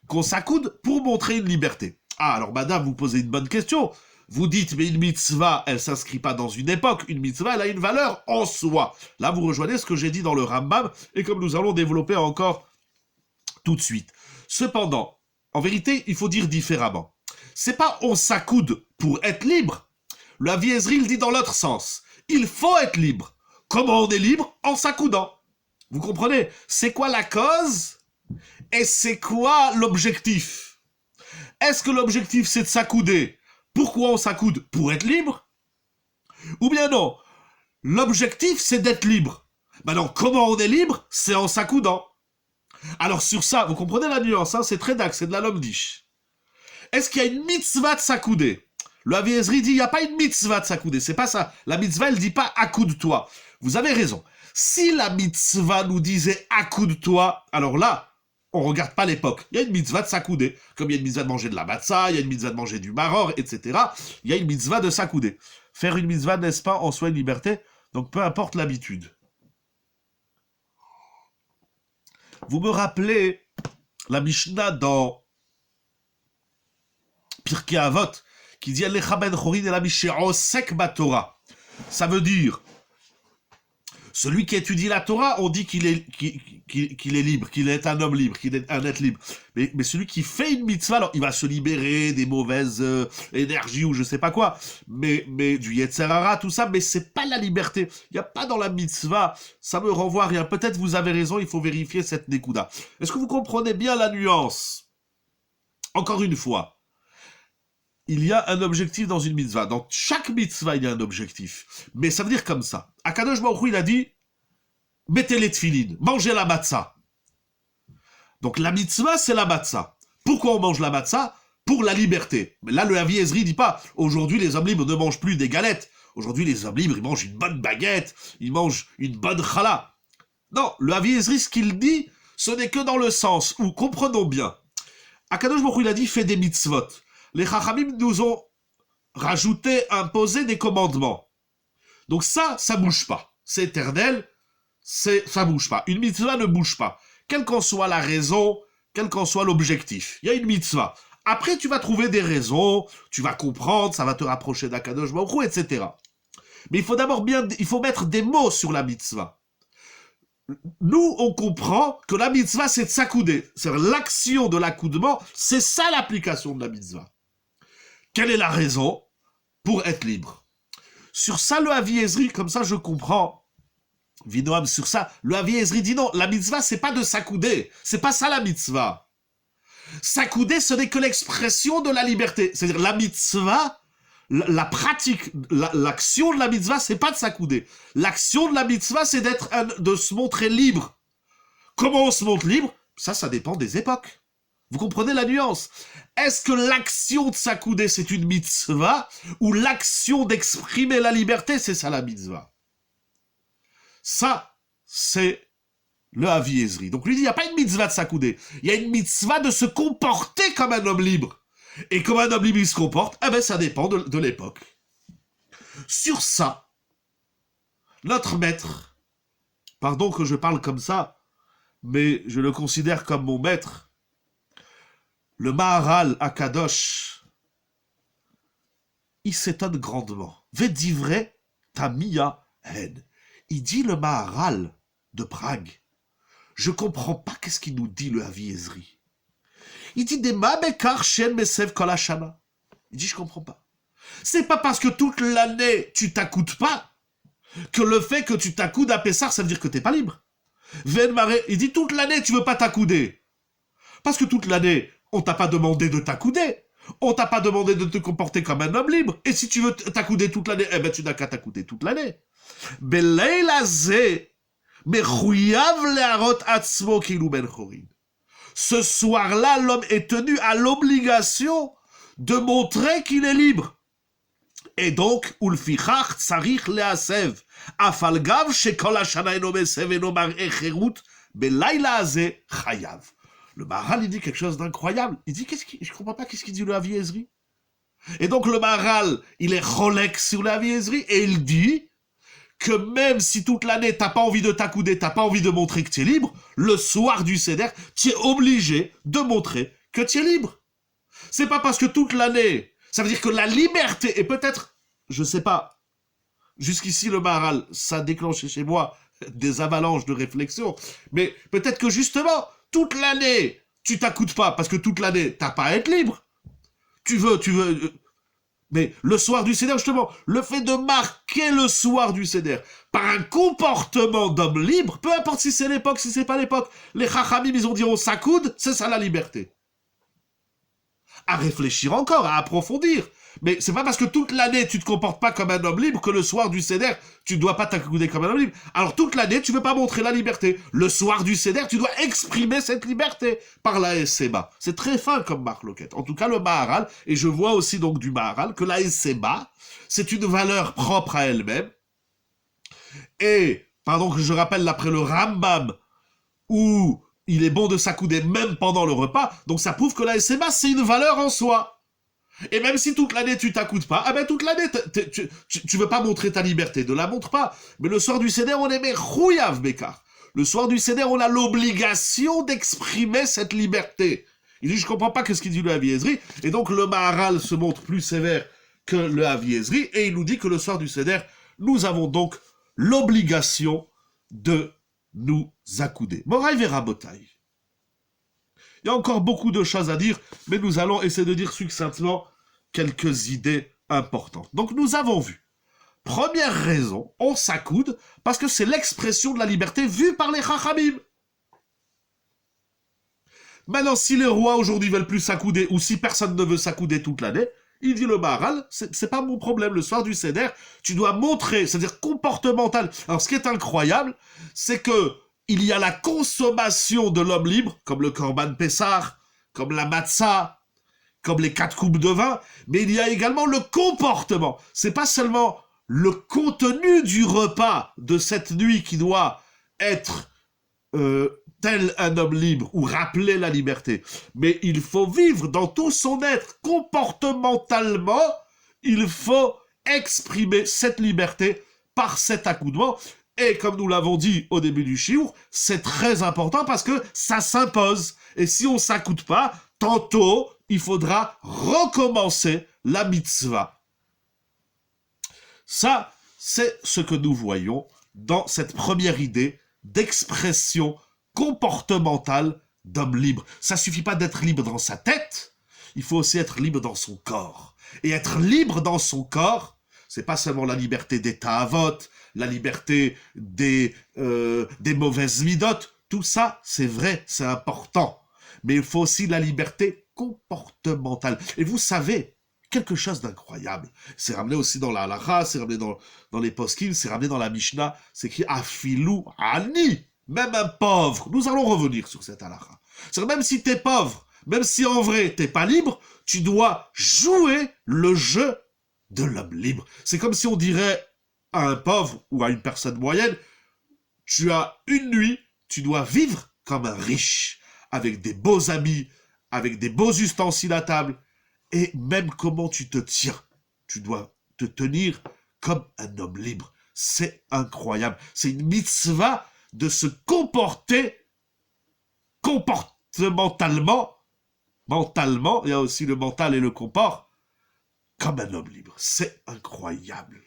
qu'on s'accoude pour montrer une liberté. Ah, alors madame, vous posez une bonne question. Vous dites, mais une mitzvah, elle s'inscrit pas dans une époque. Une mitzvah, elle a une valeur en soi. Là, vous rejoignez ce que j'ai dit dans le Rambam, et comme nous allons développer encore tout de suite. Cependant, en vérité, il faut dire différemment. C'est pas on s'accoude pour être libre. Le Avi Ezri le dit dans l'autre sens. Il faut être libre. Comment on est libre? En s'accoudant. Vous comprenez? C'est quoi la cause? Et c'est quoi l'objectif? Est-ce que l'objectif c'est de s'accouder? Pourquoi on s'accoude? Pour être libre? Ou bien non? L'objectif c'est d'être libre. Maintenant, comment on est libre? C'est en s'accoudant. Alors sur ça, vous comprenez la nuance, hein, c'est très dax, c'est de la lomdish. Est-ce qu'il y a une mitzvah de s'accouder? Le Avi Ezri dit, il n'y a pas une mitzvah de s'accouder, c'est pas ça. La mitzvah, elle dit pas accoude-toi. Vous avez raison. Si la mitzvah nous disait accoude-toi, alors là, on regarde pas l'époque. Il y a une mitzvah de s'accouder. Comme il y a une mitzvah de manger de la matzah, il y a une mitzvah de manger du maror, etc. Il y a une mitzvah de s'accouder. Faire une mitzvah, n'est-ce pas, en soi une liberté? Donc peu importe l'habitude. Vous me rappelez la Mishnah dans Pirkei Avot, qui dit Alecha ben chorin el mishe'osek baTorah. Ça veut dire, celui qui étudie la Torah, on dit qu'il est libre, qu'il est un homme libre, qu'il est un être libre. Mais celui qui fait une mitzvah, alors il va se libérer des mauvaises énergies ou je sais pas quoi, mais du Yetzer Hara, tout ça, mais c'est pas la liberté. Il n'y a pas dans la mitzvah, ça me renvoie à rien. Peut-être vous avez raison, il faut vérifier cette Nekuda. Est-ce que vous comprenez bien la nuance? Encore une fois, il y a un objectif dans une mitzvah. Dans chaque mitzvah, il y a un objectif. Mais ça veut dire comme ça. Akadosh Baruch Hu, il a dit, mettez les tefilines, mangez la matzah. Donc la mitzvah, c'est la matzah. Pourquoi on mange la matzah? Pour la liberté. Mais là, le Avi Ezri dit pas, aujourd'hui, les hommes libres ne mangent plus des galettes. Aujourd'hui, les hommes libres, ils mangent une bonne baguette, ils mangent une bonne challah. Non, le Avi Ezri, ce qu'il dit, ce n'est que dans le sens où, comprenons bien, Akadosh Baruch Hu, il a dit, fais des mitzvot. Les Chachamim nous ont rajouté, imposé des commandements. Donc ça bouge pas. C'est éternel, ça bouge pas. Une mitzvah ne bouge pas. Quelle qu'en soit la raison, quel qu'en soit l'objectif. Il y a une mitzvah. Après, tu vas trouver des raisons, tu vas comprendre, ça va te rapprocher d'Akadosh Baruch Hu, etc. Mais il faut d'abord il faut mettre des mots sur la mitzvah. Nous, on comprend que la mitzvah, c'est de s'accouder. C'est-à-dire l'action de l'accoudement, c'est ça l'application de la mitzvah. Quelle est la raison? Pour être libre. Sur ça, le Avi Ezri, comme ça je comprends, Vinoam, sur ça, le Avi Ezri dit non, la mitzvah, c'est pas de s'accouder. C'est pas ça la mitzvah. S'accouder, ce n'est que l'expression de la liberté. C'est-à-dire, la mitzvah, la pratique, l'action de la mitzvah, c'est pas de s'accouder. L'action de la mitzvah, c'est de se montrer libre. Comment on se montre libre? Ça dépend des époques. Vous comprenez la nuance? Est-ce que l'action de s'accouder, c'est une mitzvah, ou l'action d'exprimer la liberté, c'est ça la mitzvah? Ça, c'est le Avi Ezri. Donc lui dit, il n'y a pas une mitzvah de s'accouder, il y a une mitzvah de se comporter comme un homme libre. Et comme un homme libre il se comporte, eh ben ça dépend de l'époque. Sur ça, notre maître, pardon que je parle comme ça, mais je le considère comme mon maître, le Maharal Akadosh, il s'étonne grandement. Vedivre Tamia Hen. Il dit le Maharal de Prague. Je comprends pas qu'est-ce qu'il nous dit le Avi Ezri. Il dit des Mabekar Shen Mesev Kolashana. Il dit je comprends pas. C'est pas parce que toute l'année tu t'accoudes pas que le fait que tu t'accoudes à Pessar, ça veut dire que t'es pas libre. Il dit toute l'année tu veux pas t'accouder. Parce que toute l'année, on t'a pas demandé de t'accouder. On t'a pas demandé de te comporter comme un homme libre. Et si tu veux t'accouder toute l'année, eh ben tu n'as qu'à t'accouder toute l'année. Ce soir-là, l'homme est tenu à l'obligation de montrer qu'il est libre. Et donc, ulfichach tsarich leasev, afalgav shekol hashana eno mesev eno mar'eh cherut, belayla hazeh chayav. Le Maharal, il dit quelque chose d'incroyable. Il dit, je comprends pas qu'est-ce qu'il dit le Avi Ezri. Et donc le Maharal, il est cholek sur le Avi Ezri, et il dit que même si toute l'année t'as pas envie de t'accouder, t'as pas envie de montrer que tu es libre, le soir du Seder, tu es obligé de montrer que tu es libre. C'est pas parce que toute l'année, ça veut dire que la liberté, et peut-être, je sais pas, jusqu'ici le Maharal, ça a déclenché chez moi des avalanches de réflexion, mais peut-être que justement, toute l'année, tu t'accoudes pas, parce que toute l'année, t'as pas à être libre. Tu veux, mais le soir du Seder, justement, le fait de marquer le soir du Seder par un comportement d'homme libre, peu importe si c'est l'époque, si c'est pas l'époque, les Chachamim, ils ont dit on s'accoude, c'est ça la liberté. À réfléchir encore, à approfondir. Mais c'est pas parce que toute l'année tu te comportes pas comme un homme libre que le soir du Seder, tu dois pas t'accouder comme un homme libre. Alors toute l'année, tu veux pas montrer la liberté. Le soir du Seder, tu dois exprimer cette liberté par la SMA. C'est très fin comme marloquette. En tout cas, le Maharal, et je vois aussi donc du Maharal, que la SMA, c'est une valeur propre à elle-même. Et, pardon que je rappelle l'après le Rambam, où il est bon de s'accouder même pendant le repas, donc ça prouve que la SMA, c'est une valeur en soi. Et même si toute l'année tu t'accoudes pas, ah ben toute l'année tu veux pas montrer ta liberté, ne la montre pas. Mais le soir du Seder, on est merouyav Bekar. Le soir du Seder, on a l'obligation d'exprimer cette liberté. Il dit, je comprends pas ce qu'il dit le Haviezri, et donc le Maharal se montre plus sévère que le Haviezri, et il nous dit que le soir du Seder, nous avons donc l'obligation de nous accouder. Moraï Verabotaï. Il y a encore beaucoup de choses à dire, mais nous allons essayer de dire succinctement quelques idées importantes. Donc nous avons vu, première raison, on s'accoude parce que c'est l'expression de la liberté vue par les Chachamim. Maintenant, si les rois aujourd'hui veulent plus s'accouder, ou si personne ne veut s'accouder toute l'année, il dit le Maharal, c'est pas mon problème. Le soir du Seder, tu dois montrer, c'est-à-dire comportemental. Alors, ce qui est incroyable, c'est que il y a la consommation de l'homme libre, comme le Korban Pessah, comme la Matzah, comme les 4 coupes de vin, mais il y a également le comportement. C'est pas seulement le contenu du repas de cette nuit qui doit être tel un homme libre ou rappeler la liberté, mais il faut vivre dans tout son être comportementalement, il faut exprimer cette liberté par cet accoudement. Et comme nous l'avons dit au début du shiur, c'est très important parce que ça s'impose. Et si on ne s'accoude pas, tantôt, il faudra recommencer la mitzvah. Ça, c'est ce que nous voyons dans cette première idée d'expression comportementale d'homme libre. Ça suffit pas d'être libre dans sa tête, il faut aussi être libre dans son corps. Et être libre dans son corps, c'est pas seulement la liberté des ta'avot, la liberté des mauvaises midotes, tout ça, c'est vrai, c'est important. Mais il faut aussi la liberté comportementale. Et vous savez, quelque chose d'incroyable. C'est ramené aussi dans la halacha, c'est ramené dans les poskim, c'est ramené dans la Mishnah, c'est écrit afilou ani, même un pauvre. Nous allons revenir sur cette halacha. C'est même si t'es pauvre, même si en vrai t'es pas libre, tu dois jouer le jeu de l'homme libre. C'est comme si on dirait à un pauvre ou à une personne moyenne, tu as une nuit, tu dois vivre comme un riche, avec des beaux habits, avec des beaux ustensiles à table, et même comment tu te tiens. Tu dois te tenir comme un homme libre. C'est incroyable. C'est une mitzvah de se comporter comportementalement, mentalement, il y a aussi le mental et le comport, comme un homme libre. C'est incroyable.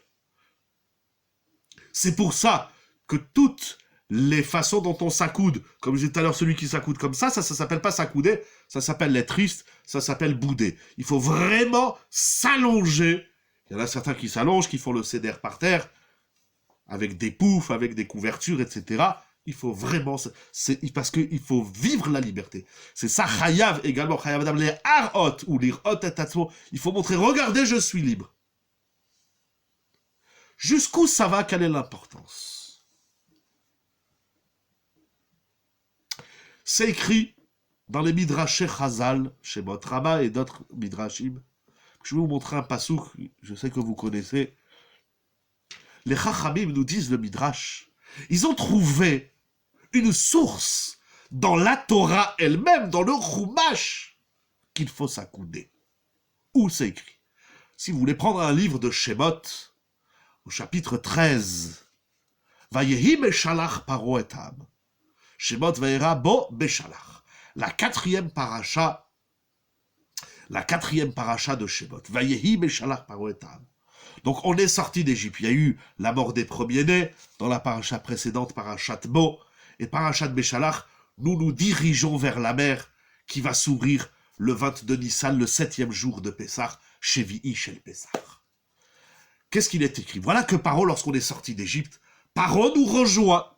C'est pour ça que toutes les façons dont on s'accoude, comme je disais tout à l'heure, celui qui s'accoude comme ça s'appelle pas s'accouder, ça s'appelle être triste, ça s'appelle bouder. Il faut vraiment s'allonger. Il y en a certains qui s'allongent, qui font le seder par terre, avec des poufs, avec des couvertures, etc. Il faut vraiment, parce qu'il faut vivre la liberté. C'est ça, chayav également, chayav adam les harot, ou les hot et il faut montrer, regardez, je suis libre. Jusqu'où ça va, quelle est l'importance? C'est écrit dans les Midrashé Chazal, chez Motrama et d'autres Midrashim. Je vais vous montrer un pasouk, je sais que vous connaissez. Les Chachamim nous disent le Midrash. Ils ont trouvé une source dans la Torah elle-même, dans le Chumash, qu'il faut s'accouder. Où c'est écrit? Si vous voulez prendre un livre de Shemot, au chapitre 13, Vayehi beshalach paro et ham. Shemot vaera bo beshalach. La quatrième paracha de Shemot. Vayehi beshalach paro et ham. Donc on est sorti d'Égypte. Il y a eu la mort des premiers-nés dans la paracha précédente, parachat Bo, et parachat Beshalach. Nous nous dirigeons vers la mer qui va s'ouvrir le 22 Nissan, le 7e jour de Pessah, chez Vi'i Shel Pessah. Qu'est-ce qu'il est écrit? Voilà que Paro, lorsqu'on est sorti d'Égypte, Paro nous rejoint.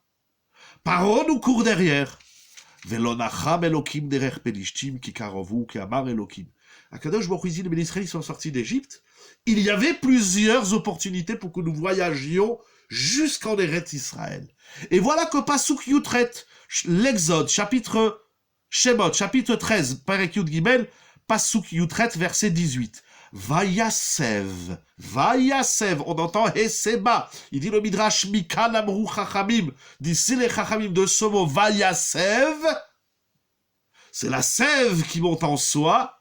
Paro nous court derrière. Velonacham Elokim derech Pelishtim ki karovu ki amar Elokim. Akadosh Baruch Hu dit, les Bénisraélites sont sortis d'Égypte. Il y avait plusieurs opportunités pour que nous voyagions jusqu'en Eretz Israël. Et voilà que Pasuk Yutret, l'Exode, chapitre Shemot, chapitre 13, Perek Yud Gimel, Pasuk Yutret, verset 18. Vayasev, on entend Heseba. Il dit le Midrash Mikan Amru Chachamim, d'ici les Chachamim de ce mot Vayasev, c'est la sève qui monte en soi.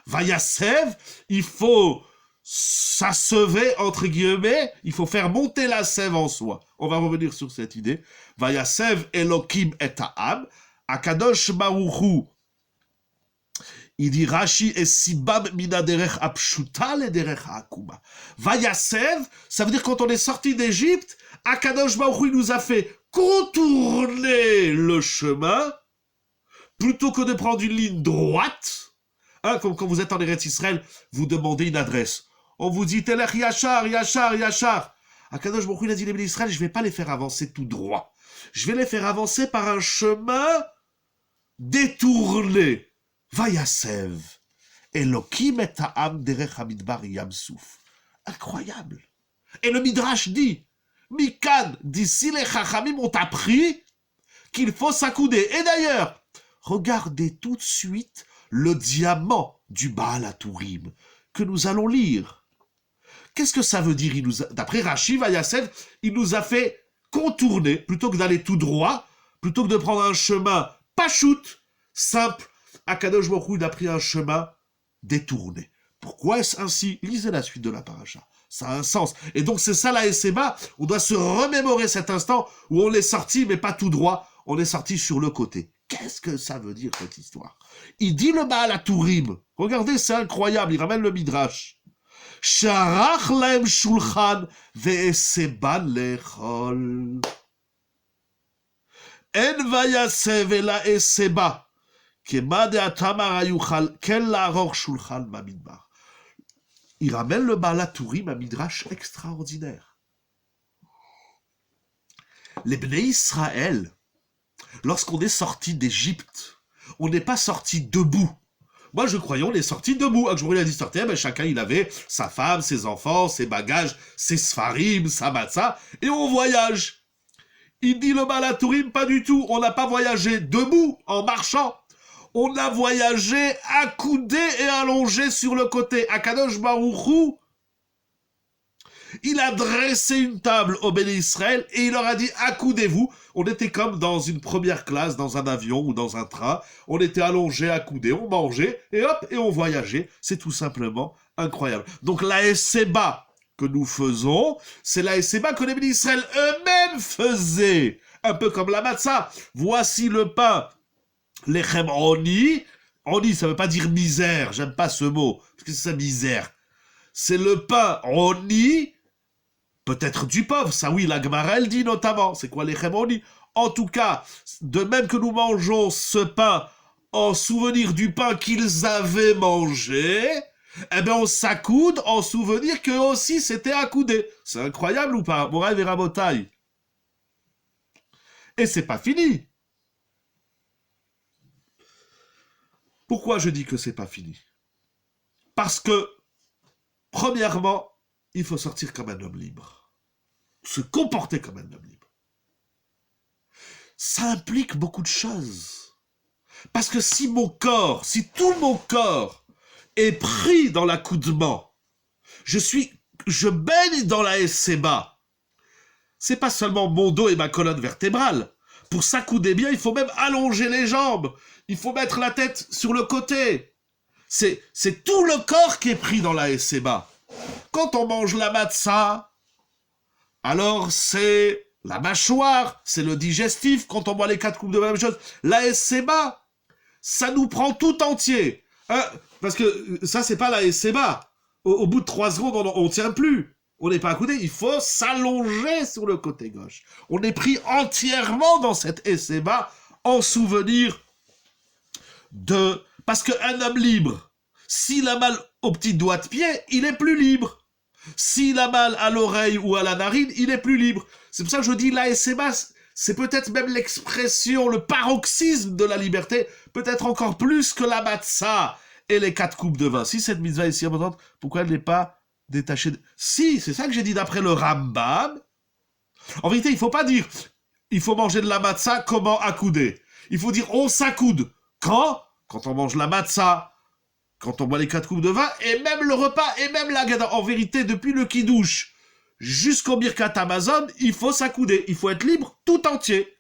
Vayasev, il faut s'assever, entre guillemets, il faut faire monter la sève en soi. On va revenir sur cette idée. Vayasev Elokim et Ha'am, Akadosh Baruch Hu. Il dit Rashi et Sibam mina derech apshuta le derech ha'akuma. Vayasev, ça veut dire quand on est sorti d'Égypte, Akadosh Baruch Hu, il nous a fait contourner le chemin plutôt que de prendre une ligne droite. Hein, comme quand vous êtes en Eretz Israël, vous demandez une adresse. On vous dit Telech Yachar, Yachar, Yachar. Akadosh Baruch Hu, il a dit les Bénis Israël, je ne vais pas les faire avancer tout droit. Je vais les faire avancer par un chemin détourné. Vayasev. Elokim et ha'am derech hamidbar yamsouf. Incroyable. Et le Midrash dit, Mikan, d'ici les Chachamim ont appris qu'il faut s'accouder. Et d'ailleurs, regardez tout de suite le diamant du Baal HaTurim que nous allons lire. Qu'est-ce que ça veut dire? D'après Rashi, Vayasev, il nous a fait contourner, plutôt que d'aller tout droit, plutôt que de prendre un chemin pachout, simple. Akadosh Baruch Hu, il a pris un chemin détourné. Pourquoi est-ce ainsi? Lisez la suite de la paracha. Ça a un sens. Et donc c'est ça la Esseba. On doit se remémorer cet instant où on est sorti, mais pas tout droit. On est sorti sur le côté. Qu'est-ce que ça veut dire, cette histoire? Il dit le Baal HaTurim. Regardez, c'est incroyable. Il ramène le Midrash. Sharach laem shulchan ve'eseban lechol. En vayasev ela eseba. Il ramène le Baal HaTurim, un midrash extraordinaire. Les Bnei Israël, lorsqu'on est sorti d'Égypte, on n'est pas sorti debout. Moi, je croyais, on est sorti debout. Je voulais dire, chacun, il avait sa femme, ses enfants, ses bagages, ses sfarim, sa matzah, et on voyage. Il dit le Baal HaTurim, pas du tout. On n'a pas voyagé debout, en marchant. On a voyagé accoudé et allongé sur le côté. Akadosh Baruch Hu, il a dressé une table au Béné Israël et il leur a dit accoudez-vous. On était comme dans une première classe, dans un avion ou dans un train. On était allongé, accoudé, on mangeait et hop, et on voyageait. C'est tout simplement incroyable. Donc la Esseba que nous faisons, c'est la Esseba que les Béné Israël eux-mêmes faisaient. Un peu comme la matzah. Voici le pain. Lechem oni, oni ça veut pas dire misère, j'aime pas ce mot, parce que c'est ça misère. C'est le pain oni, peut-être du pauvre, ça oui, la Gemara elle dit notamment, c'est quoi lechem oni? En tout cas, de même que nous mangeons ce pain en souvenir du pain qu'ils avaient mangé, eh bien on s'accoude en souvenir qu'eux aussi s'étaient accoudés. C'est incroyable ou pas? Moraï Verabotaï. Et c'est pas fini. Pourquoi je dis que c'est pas fini? Parce que, premièrement, il faut sortir comme un homme libre. Se comporter comme un homme libre. Ça implique beaucoup de choses. Parce que si tout mon corps est pris dans l'accoudement, je baigne dans la Esseba. C'est pas seulement mon dos et ma colonne vertébrale. Pour s'accouder bien, il faut même allonger les jambes. Il faut mettre la tête sur le côté. C'est tout le corps qui est pris dans la Esseba. Quand on mange la matzah, alors c'est la mâchoire, c'est le digestif, quand on boit les 4 coupes de vin, la même chose. La SCBA, ça nous prend tout entier. Hein, parce que ça, c'est pas la SCBA. Au bout de 3 secondes, on tient plus. On n'est pas accoudé, il faut s'allonger sur le côté gauche. On est pris entièrement dans cette SCBA en souvenir de... Parce qu'un homme libre, s'il a mal au petit doigt de pied, il est plus libre. S'il a mal à l'oreille ou à la narine, il est plus libre. C'est pour ça que je dis la SCBA, c'est peut-être même l'expression, le paroxysme de la liberté, peut-être encore plus que la matzah et les 4 coupes de vin. Si cette mitzvah est si importante, pourquoi elle n'est pas détachée de... Si, c'est ça que j'ai dit d'après le Rambam. En vérité, il ne faut pas dire il faut manger de la matzah, comment accouder. Il faut dire on s'accoude. Quand on mange la matzah, quand on boit les 4 coupes de vin, et même le repas, et même la gada. En vérité, depuis le kidouche jusqu'au Birkat Amazon, il faut s'accouder. Il faut être libre tout entier.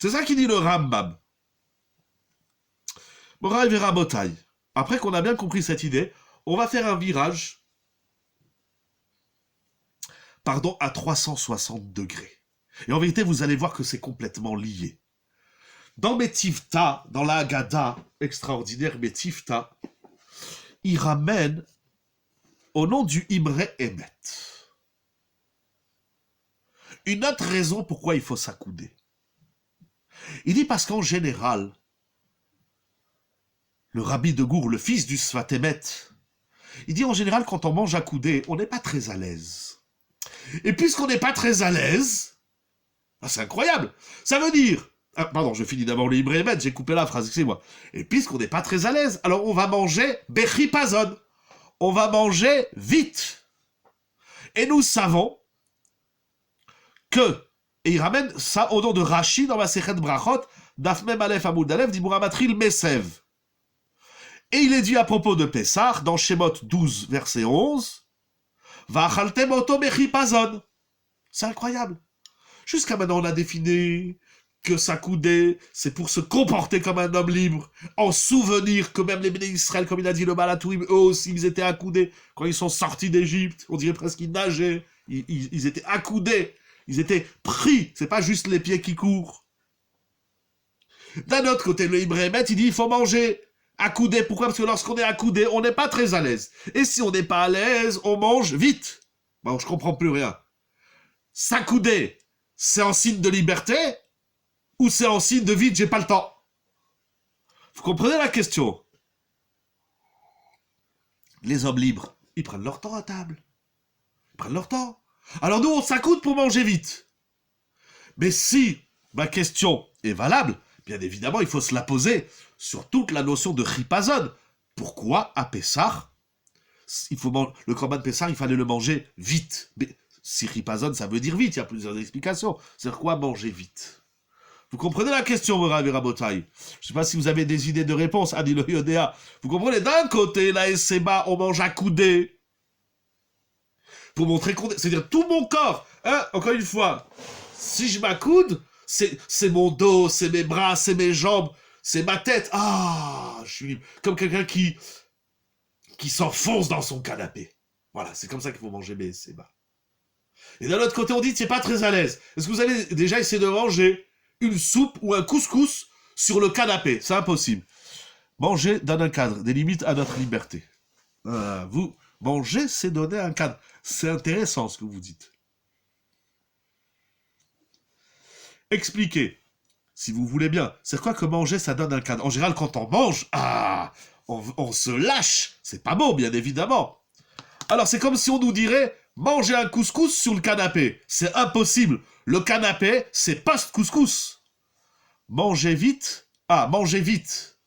C'est ça qui dit le Rambam. Moraï Vera Botaï. Après qu'on a bien compris cette idée, on va faire un virage, à 360 degrés. Et en vérité, vous allez voir que c'est complètement lié. Dans Metivta, dans la Haggadah extraordinaire Metivta, il ramène au nom du Imre Emet une autre raison pourquoi il faut s'accouder. Il dit parce qu'en général, le Rabbi de Gour, le fils du Sfat Emet, il dit en général quand on mange accoudé, on n'est pas très à l'aise. Et puisqu'on n'est pas très à l'aise, c'est incroyable. Ça veut dire... pardon, je finis d'abord le Imre Emet, j'ai coupé la phrase, excusez-moi. Et puisqu'on n'est pas très à l'aise, alors on va manger bechipazon. On va manger vite. Et nous savons que, et il ramène ça au nom de Rashi dans Masechet Brachot, Dafmem Aleph Amoud Aleph, d'Iburamatril Mesev. Et il est dit à propos de Pessah, dans Shemot 12, verset 11, Va'achaltem oto bechipazon. C'est incroyable. Jusqu'à maintenant, on a défini que s'accouder, c'est pour se comporter comme un homme libre, en souvenir que même les béné Israël, comme il a dit le Balatouim, eux aussi, ils étaient accoudés. Quand ils sont sortis d'Égypte, on dirait presque qu'ils nageaient. Ils étaient accoudés. Ils étaient pris. C'est pas juste les pieds qui courent. D'un autre côté, le Imre Emet, il dit, il faut manger accoudé. Pourquoi? Parce que lorsqu'on est accoudé, on n'est pas très à l'aise. Et si on n'est pas à l'aise, on mange vite. Bon, je comprends plus rien. S'accouder, c'est en signe de liberté? Ou c'est en signe de vide, j'ai pas le temps? Vous comprenez la question? Les hommes libres, ils prennent leur temps à table. Ils prennent leur temps. Alors nous, on s'accoude pour manger vite. Mais si ma question est valable, bien évidemment, il faut se la poser sur toute la notion de chipazon. Pourquoi à Pessah, le korban Pessah, il fallait le manger vite? Mais si chipazon, ça veut dire vite, il y a plusieurs explications. C'est quoi manger vite? Vous comprenez la question, Moraï Vera Botaï? Je ne sais pas si vous avez des idées de réponse, Adi le Yodéa. Vous comprenez? D'un côté, la SCBA, on mange accoudé. Pour montrer qu'on... C'est-à-dire tout mon corps. Hein? Encore une fois, si je m'accoude, c'est mon dos, c'est mes bras, c'est mes jambes, c'est ma tête. Ah, je suis comme quelqu'un qui s'enfonce dans son canapé. Voilà, c'est comme ça qu'il faut manger mes SCBA. Et d'un autre côté, on dit que c'est pas très à l'aise. Est-ce que vous allez déjà essayer de manger une soupe ou un couscous sur le canapé? C'est impossible. Manger dans un cadre, des limites à notre liberté. Vous, manger, c'est donner un cadre. C'est intéressant ce que vous dites. Expliquez, si vous voulez bien, c'est quoi que manger, ça donne un cadre? En général, quand on mange, on se lâche. C'est pas beau, bien évidemment. Alors, c'est comme si on nous dirait, manger un couscous sur le canapé. C'est impossible. Le canapé, c'est post-couscous. Manger vite. Manger vite.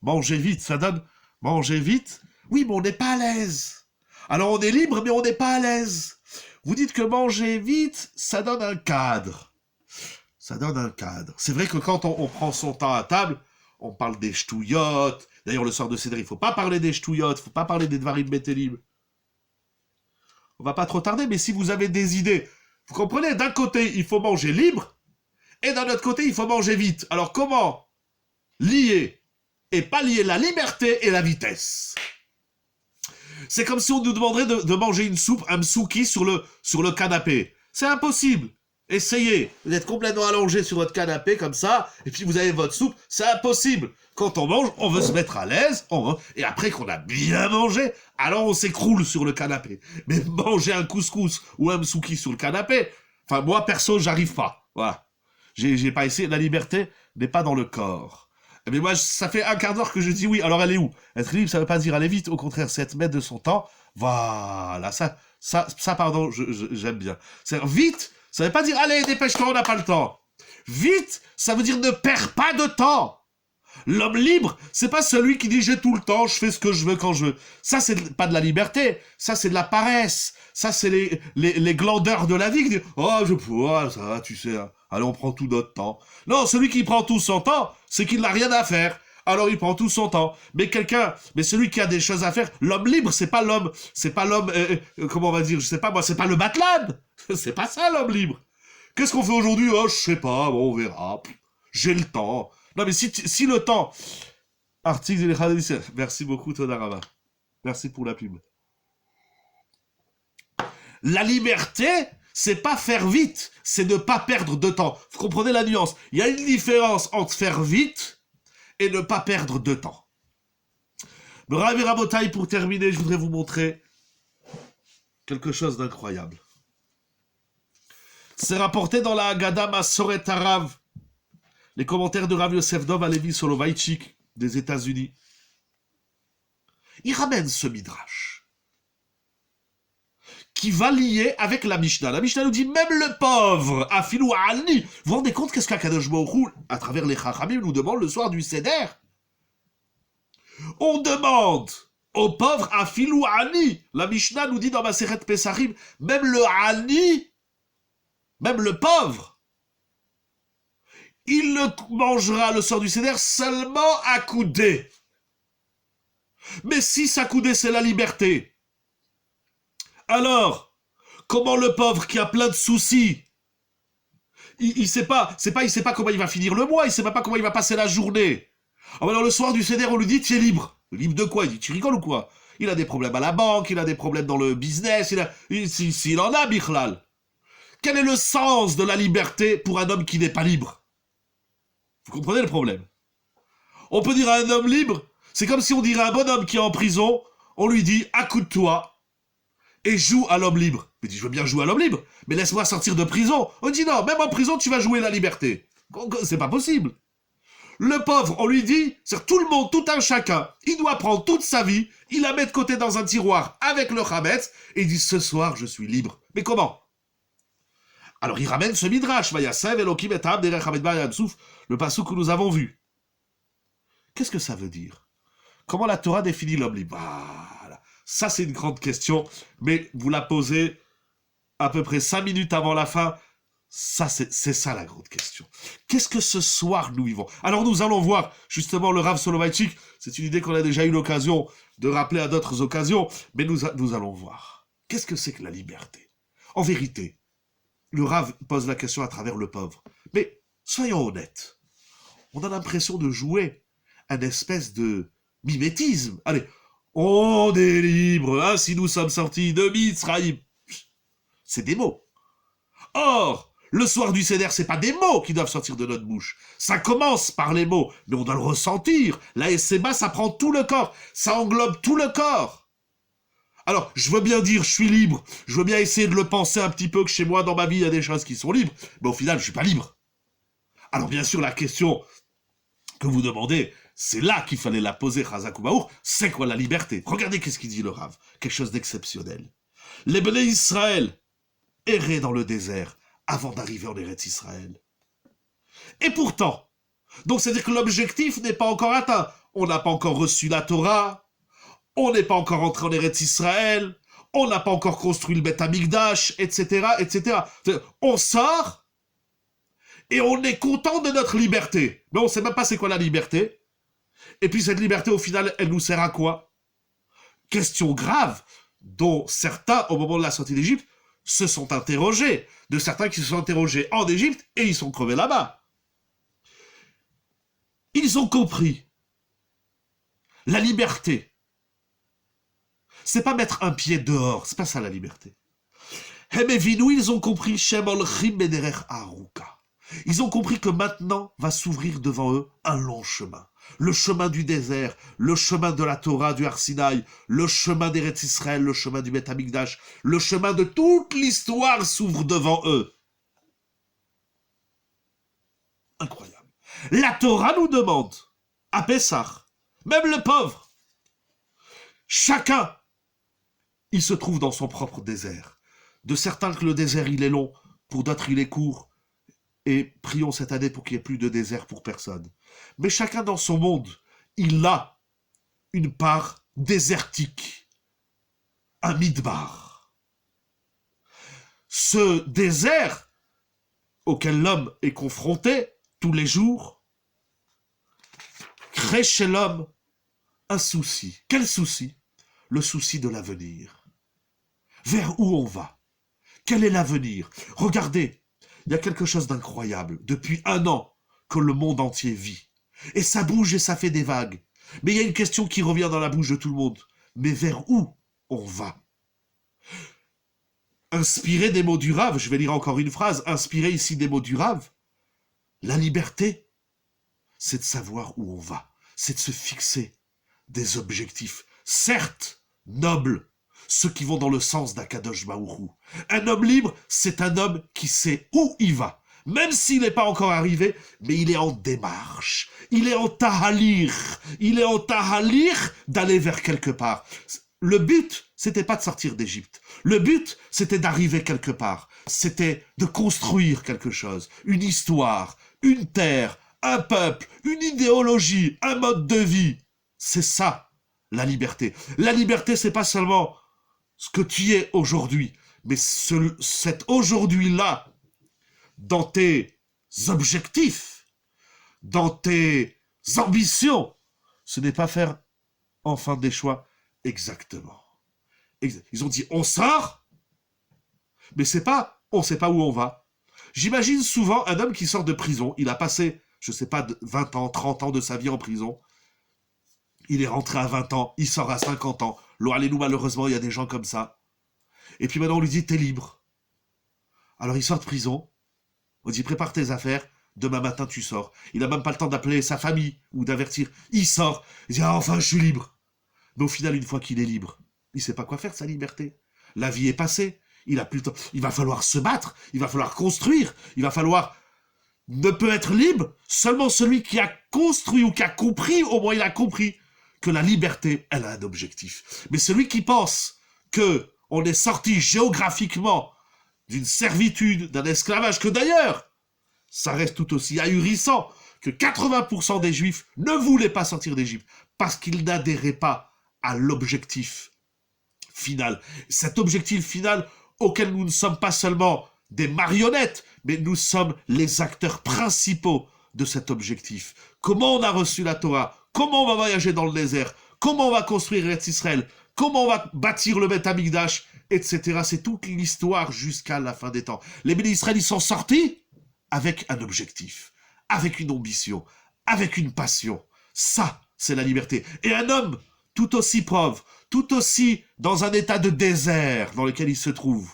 Manger vite, ça donne... Manger vite. Oui, mais on n'est pas à l'aise. Alors on est libre, mais on n'est pas à l'aise. Vous dites que manger vite, ça donne un cadre. Ça donne un cadre. C'est vrai que quand on prend son temps à table, on parle des ch'touillottes. D'ailleurs, le soir de Seder, il ne faut pas parler des ch'touillottes, il ne faut pas parler des dvarim betelim. On va pas trop tarder, mais si vous avez des idées... Vous comprenez, d'un côté, il faut manger libre, et d'un autre côté, il faut manger vite. Alors comment lier et pas lier la liberté et la vitesse? C'est comme si on nous demanderait de manger une soupe, un msouki sur le canapé. C'est impossible. Essayez. Vous êtes complètement allongé sur votre canapé comme ça, et puis vous avez votre soupe. C'est impossible. Quand on mange, on veut se mettre à l'aise, et après qu'on a bien mangé, alors on s'écroule sur le canapé. Mais manger un couscous ou un msouki sur le canapé, enfin moi perso, j'arrive pas. Voilà. J'ai pas essayé. La liberté n'est pas dans le corps. Mais moi, ça fait un quart d'heure que je dis oui. Alors elle est où? Être libre, ça veut pas dire aller vite. Au contraire, c'est être maître de son temps. Voilà, ça, pardon, j'aime bien. C'est vite, ça veut pas dire allez, dépêche-toi, on n'a pas le temps. Vite, ça veut dire ne perds pas de temps. L'homme libre, c'est pas celui qui dit j'ai tout le temps, je fais ce que je veux quand je veux. Ça, c'est pas de la liberté. Ça, c'est de la paresse. Ça, c'est les glandeurs de la vie qui disent ça va, tu sais, hein. Allez, on prend tout notre temps. Non, celui qui prend tout son temps, c'est qu'il n'a rien à faire. Alors il prend tout son temps. Mais celui qui a des choses à faire, l'homme libre, c'est pas l'homme, comment on va dire, je sais pas moi, c'est pas le Batman. C'est pas ça l'homme libre. Qu'est-ce qu'on fait aujourd'hui? Oh, je sais pas, bon, on verra. J'ai le temps. Non, mais si le temps... Article des... Merci beaucoup, Todarama. Merci pour la pub. La liberté, c'est pas faire vite, c'est ne pas perdre de temps. Vous comprenez la nuance? Il y a une différence entre faire vite et ne pas perdre de temps. Rav et Rabotai, pour terminer, je voudrais vous montrer quelque chose d'incroyable. C'est rapporté dans la Haggadah Masoret Harav, les commentaires de Rav Yosef Dov Alevi Soloveitchik des États-Unis. Il ramène ce midrash qui va lier avec la Mishnah. La Mishnah nous dit même le pauvre, Afilou Ani. Vous vous rendez compte qu'est-ce qu'Akadosh Baruch Hu, à travers les Chachamim, nous demande le soir du Seder? On demande au pauvre Afilou Ani. La Mishnah nous dit dans Maseret Pesachim, même le Ani, même le pauvre, il ne mangera le soir du Seder seulement à coudée. Mais si sa coudée c'est la liberté, alors, comment le pauvre qui a plein de soucis, il sait pas comment il va finir le mois, il sait même pas comment il va passer la journée. Alors le soir du Seder, on lui dit, tu es libre. Libre de quoi? Il dit, tu rigoles ou quoi? Il a des problèmes à la banque, il a des problèmes dans le business, s'il en a, Bichlal. Quel est le sens de la liberté pour un homme qui n'est pas libre? Vous comprenez le problème? On peut dire à un homme libre, c'est comme si on dirait à un bonhomme qui est en prison, on lui dit, accoude-toi et joue à l'homme libre. Il dit, je veux bien jouer à l'homme libre, mais laisse-moi sortir de prison. On dit, non, même en prison, tu vas jouer la liberté. C'est pas possible. Le pauvre, on lui dit, c'est tout le monde, tout un chacun, il doit prendre toute sa vie, il la met de côté dans un tiroir avec le chametz, et il dit, ce soir, je suis libre. Mais comment? Alors il ramène ce midrash, Vayasev Elokim et Ta'am derech Hamed Ba Yamsouf, le passouk que nous avons vu. Qu'est-ce que ça veut dire? Comment la Torah définit l'homme libre? Voilà. Ça, c'est une grande question, mais vous la posez à peu près 5 minutes avant la fin. Ça, c'est ça la grande question. Qu'est-ce que ce soir nous vivons? Alors nous allons voir justement le Rav Soloveitchik. C'est une idée qu'on a déjà eu l'occasion de rappeler à d'autres occasions, mais nous allons voir. Qu'est-ce que c'est que la liberté? En vérité, le Rav pose la question à travers le pauvre. Mais soyons honnêtes, on a l'impression de jouer un espèce de mimétisme. Allez, on est libre, hein, si nous sommes sortis de Mitzrayim. C'est des mots. Or, le soir du Seder, c'est pas des mots qui doivent sortir de notre bouche. Ça commence par les mots, mais on doit le ressentir. La SMA, ça prend tout le corps. Ça englobe tout le corps. Alors, je veux bien dire, je suis libre. Je veux bien essayer de le penser un petit peu que chez moi, dans ma vie, il y a des choses qui sont libres. Mais au final, je suis pas libre. Alors, bien sûr, la question que vous demandez, c'est là qu'il fallait la poser, Chazak Ubaour. C'est quoi la liberté? Regardez qu'est-ce qu'il dit le Rav. Quelque chose d'exceptionnel. Les Béné Israël erraient dans le désert avant d'arriver en Eretz Israël. Et pourtant, donc c'est-à-dire que l'objectif n'est pas encore atteint. On n'a pas encore reçu la Torah, on n'est pas encore entré en Eretz Israël, on n'a pas encore construit le Beth Amikdash, etc., etc. On sort et on est content de notre liberté. Mais on ne sait même pas c'est quoi la liberté. Et puis cette liberté, au final, elle nous sert à quoi? Question grave, dont certains, au moment de la sortie d'Égypte, se sont interrogés, de certains qui se sont interrogés en Égypte et ils sont crevés là-bas. Ils ont compris. La liberté, c'est pas mettre un pied dehors, c'est pas ça la liberté. Hemevinu, ils ont compris, Shem olchim bederech aruka. Ils ont compris que maintenant va s'ouvrir devant eux un long chemin. Le chemin du désert, le chemin de la Torah du Har Sinaï, le chemin d'Eretz Israël, le chemin du Beth Amikdash, le chemin de toute l'histoire s'ouvre devant eux. Incroyable. La Torah nous demande, à Pessah, même le pauvre, chacun, il se trouve dans son propre désert. De certains que le désert il est long, pour d'autres il est court, et prions cette année pour qu'il n'y ait plus de désert pour personne. Mais chacun dans son monde, il a une part désertique, un midbar. Ce désert auquel l'homme est confronté tous les jours crée chez l'homme un souci. Quel souci? Le souci de l'avenir. Vers où on va? Quel est l'avenir? Regardez, il y a quelque chose d'incroyable. Depuis 1 an que le monde entier vit. Et ça bouge et ça fait des vagues. Mais il y a une question qui revient dans la bouche de tout le monde. Mais vers où on va? Inspiré des mots du Rav, je vais lire encore une phrase, inspiré ici des mots du Rav, la liberté, c'est de savoir où on va. C'est de se fixer des objectifs, certes nobles, ceux qui vont dans le sens d'Akadosh Baourou. Un homme libre, c'est un homme qui sait où il va. Même s'il n'est pas encore arrivé, mais il est en démarche. Il est en tahalir. Il est en tahalir d'aller vers quelque part. Le but, c'était pas de sortir d'Égypte. Le but, c'était d'arriver quelque part. C'était de construire quelque chose. Une histoire, une terre, un peuple, une idéologie, un mode de vie. C'est ça, la liberté. La liberté, c'est pas seulement ce que tu es aujourd'hui, mais cet aujourd'hui-là, dans tes objectifs, dans tes ambitions, ce n'est pas faire enfin des choix exactement. Ils ont dit, on sort, mais c'est pas, on sait pas où on va. J'imagine souvent un homme qui sort de prison, il a passé, je sais pas, 20 ans, 30 ans de sa vie en prison, il est rentré à 20 ans, il sort à 50 ans. Lo alléluia, malheureusement, il y a des gens comme ça. Et puis maintenant, on lui dit, t'es libre. Alors il sort de prison. On dit, prépare tes affaires. Demain matin, tu sors. Il n'a même pas le temps d'appeler sa famille ou d'avertir. Il sort. Il dit, ah, enfin, je suis libre. Mais au final, une fois qu'il est libre, il ne sait pas quoi faire de sa liberté. La vie est passée. Il a plus le temps. Il va falloir se battre. Il va falloir construire. Il va falloir... Ne peut être libre seulement celui qui a construit ou qui a compris, au moins il a compris, que la liberté, elle a un objectif. Mais celui qui pense que on est sorti géographiquement d'une servitude, d'un esclavage, que d'ailleurs, ça reste tout aussi ahurissant que 80% des Juifs ne voulaient pas sortir d'Égypte parce qu'ils n'adhéraient pas à l'objectif final. Cet objectif final auquel nous ne sommes pas seulement des marionnettes, mais nous sommes les acteurs principaux de cet objectif. Comment on a reçu la Torah? Comment on va voyager dans le désert? Comment on va construire Eretz Israël? Comment on va bâtir le Beth Amikdash? Etc. C'est toute l'histoire jusqu'à la fin des temps. Les bénis d'Israël, ils sont sortis avec un objectif, avec une ambition, avec une passion. Ça, c'est la liberté. Et un homme tout aussi pauvre, tout aussi dans un état de désert dans lequel il se trouve,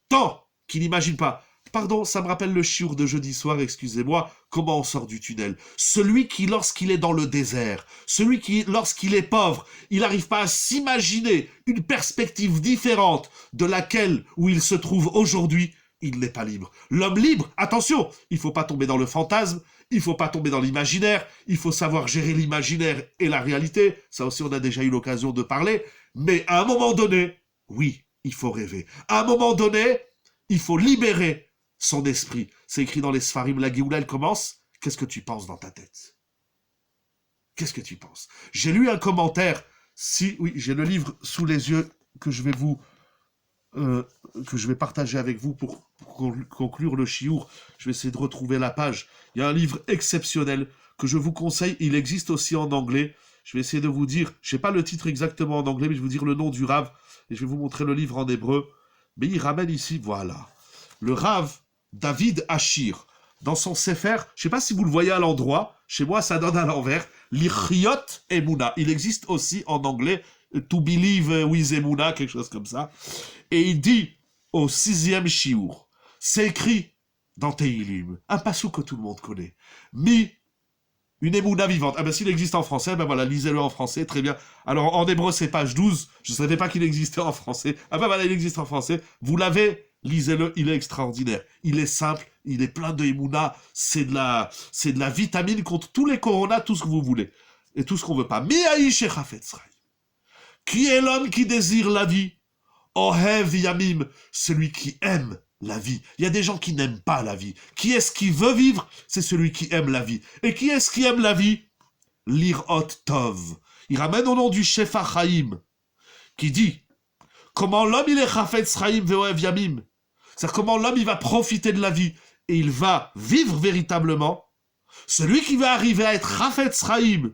tant qu'il n'imagine pas. Pardon, ça me rappelle le chiour de jeudi soir, excusez-moi, comment on sort du tunnel. Celui qui, lorsqu'il est dans le désert, celui qui, lorsqu'il est pauvre, il n'arrive pas à s'imaginer une perspective différente de laquelle où il se trouve aujourd'hui, il n'est pas libre. L'homme libre, attention, il ne faut pas tomber dans le fantasme, il ne faut pas tomber dans l'imaginaire, il faut savoir gérer l'imaginaire et la réalité, ça aussi on a déjà eu l'occasion de parler, mais à un moment donné, oui, il faut rêver. À un moment donné, il faut libérer son esprit. C'est écrit dans les Sfarim, la Géoula, elle commence. Qu'est-ce que tu penses dans ta tête? Qu'est-ce que tu penses? J'ai lu un commentaire. Oui, j'ai le livre sous les yeux que je vais que je vais partager avec vous pour conclure le chiour. Je vais essayer de retrouver la page. Il y a un livre exceptionnel que je vous conseille. Il existe aussi en anglais. Je vais essayer de vous dire, je sais pas le titre exactement en anglais, mais je vais vous dire le nom du Rav et je vais vous montrer le livre en hébreu. Mais il ramène ici, voilà, le Rav David Achir, dans son Sefer, je ne sais pas si vous le voyez à l'endroit, chez moi ça donne à l'envers, L'Ichriot Emuna. Il existe aussi en anglais, To Believe with Emuna, quelque chose comme ça. Et il dit, au 6e shiur. C'est écrit dans Teilim, un passou que tout le monde connaît. Une émouna vivante. Ah ben s'il existe en français, ben voilà, lisez-le en français, très bien. Alors en hébreu c'est page 12, je ne savais pas qu'il existait en français. Ah ben voilà, il existe en français. Vous l'avez, lisez-le, il est extraordinaire. Il est simple, il est plein de émouna, c'est de la vitamine contre tous les coronas, tout ce que vous voulez. Et tout ce qu'on veut pas. Miaïch et Chafetz Chaim. Qui est l'homme qui désire la vie? Ohev Yamim, celui qui aime la vie. Il y a des gens qui n'aiment pas la vie. Qui est-ce qui veut vivre? C'est celui qui aime la vie. Et qui est-ce qui aime la vie? L'Irot Tov. Il ramène au nom du Shefa Chaim, qui dit comment l'homme il est Chafetz Chaim ve'ohev Yamim. C'est-à-dire comment l'homme il va profiter de la vie et il va vivre véritablement. Celui qui va arriver à être Chafetz Chaim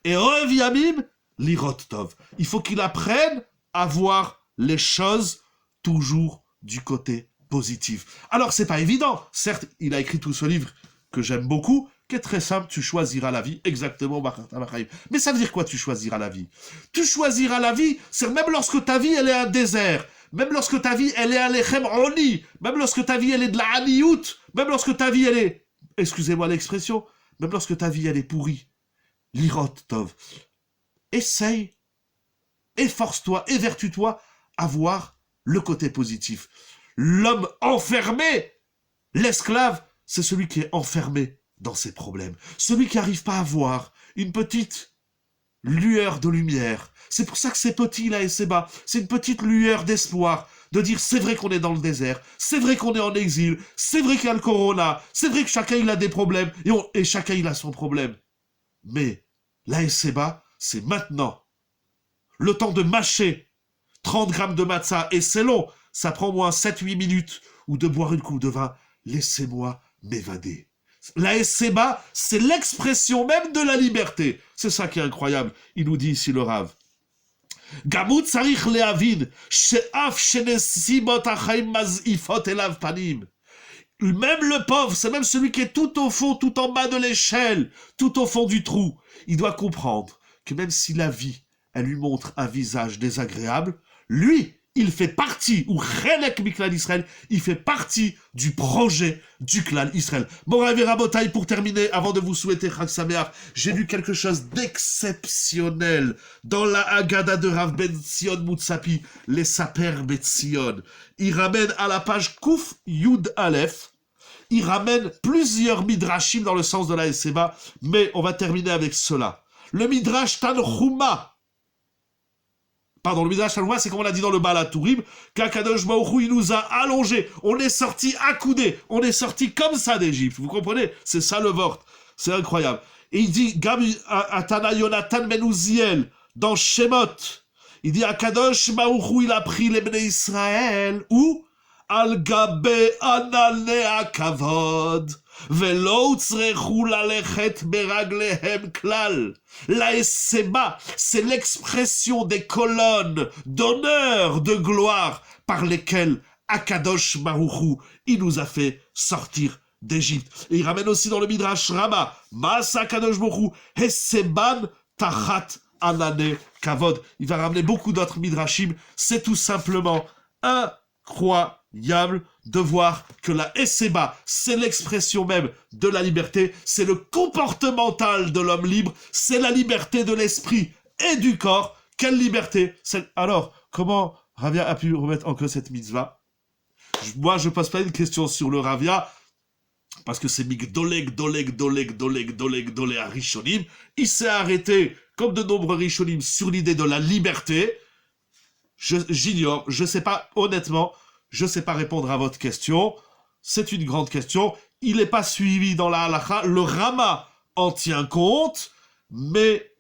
et ohev Yamim, l'Irot Tov. Il faut qu'il apprenne à voir les choses toujours du côté positif. Alors, c'est pas évident. Certes, il a écrit tout ce livre que j'aime beaucoup, qui est très simple, tu choisiras la vie, exactement. Mais ça veut dire quoi, tu choisiras la vie? Tu choisiras la vie, c'est même lorsque ta vie, elle est un désert, même lorsque ta vie, elle est un lechem oni, même lorsque ta vie, elle est de la haniout, même lorsque ta vie, elle est, excusez-moi l'expression, même lorsque ta vie, elle est pourrie. L'irot tov. Essaye, efforce-toi, évertue-toi à voir le côté positif. L'homme enfermé, l'esclave, c'est celui qui est enfermé dans ses problèmes. Celui qui n'arrive pas à voir une petite lueur de lumière. C'est pour ça que c'est petit là et c'est bas. C'est une petite lueur d'espoir. De dire c'est vrai qu'on est dans le désert, c'est vrai qu'on est en exil, c'est vrai qu'il y a le corona, c'est vrai que chacun il a des problèmes et chacun il a son problème. Mais là et c'est bas, c'est maintenant. Le temps de mâcher 30 grammes de matzah et c'est long. Ça prend au moins 7-8 minutes, ou de boire une coupe de vin. Laissez-moi m'évader. La Esseba, c'est l'expression même de la liberté. C'est ça qui est incroyable. Il nous dit ici le Rav. Gamut sarich leavin, she'af shenesimot achaim mazifot elav panim. Même le pauvre, c'est même celui qui est tout au fond, tout en bas de l'échelle, tout au fond du trou. Il doit comprendre que même si la vie, elle lui montre un visage désagréable, lui, il fait partie, ou Chelek Miklal Israël, il fait partie du projet du clan Israël. Bon, Ravi Rabotai, pour terminer, avant de vous souhaiter Chag Sameach, j'ai lu quelque chose d'exceptionnel dans la Haggadah de Rav Ben Zion Moutsapi, les Saper Betzion. Il ramène à la page Kouf Yud Aleph, il ramène plusieurs midrashim dans le sens de la Esseba, mais on va terminer avec cela. Le midrash Tanchuma. Pardon, le midrash Tanchuma, c'est comme on l'a dit dans le Baal HaTurim, qu'Akadosh Baruch Hu, il nous a allongés. On est sortis accoudés. On est sortis comme ça d'Égypte. Vous comprenez? C'est ça le vort. C'est incroyable. Et il dit, Atana Yonatan Ben Uziel, dans Shemot, il dit, Akadosh Baruch Hu, il a pris les Bnei Israël, où? Al Gabe Anane Akavod. Velo tzrechu lalechet beraglehem klal. La Esseba, c'est l'expression des colonnes d'honneur, de gloire, par lesquelles Akadosh Baruch Hu, il nous a fait sortir d'Égypte. Et il ramène aussi dans le Midrash Rama, Mas Akadosh Baruch Hu, Heseban tachat anane kavod. Il va ramener beaucoup d'autres Midrashim. C'est tout simplement incroyable de voir que la Esseba, c'est l'expression même de la liberté, c'est le comportemental de l'homme libre, c'est la liberté de l'esprit et du corps. Quelle liberté! Alors, comment Ravia a pu remettre en cause cette mitzvah? Moi, je ne pose pas une question sur le Ravia, parce que c'est Migdolek, Dolek, à Rishonim. Il s'est arrêté, comme de nombreux Rishonim, sur l'idée de la liberté. J'ignore, je ne sais pas, honnêtement, je ne sais pas répondre à votre question. C'est une grande question. Il n'est pas suivi dans la halakha. Le Rama en tient compte, mais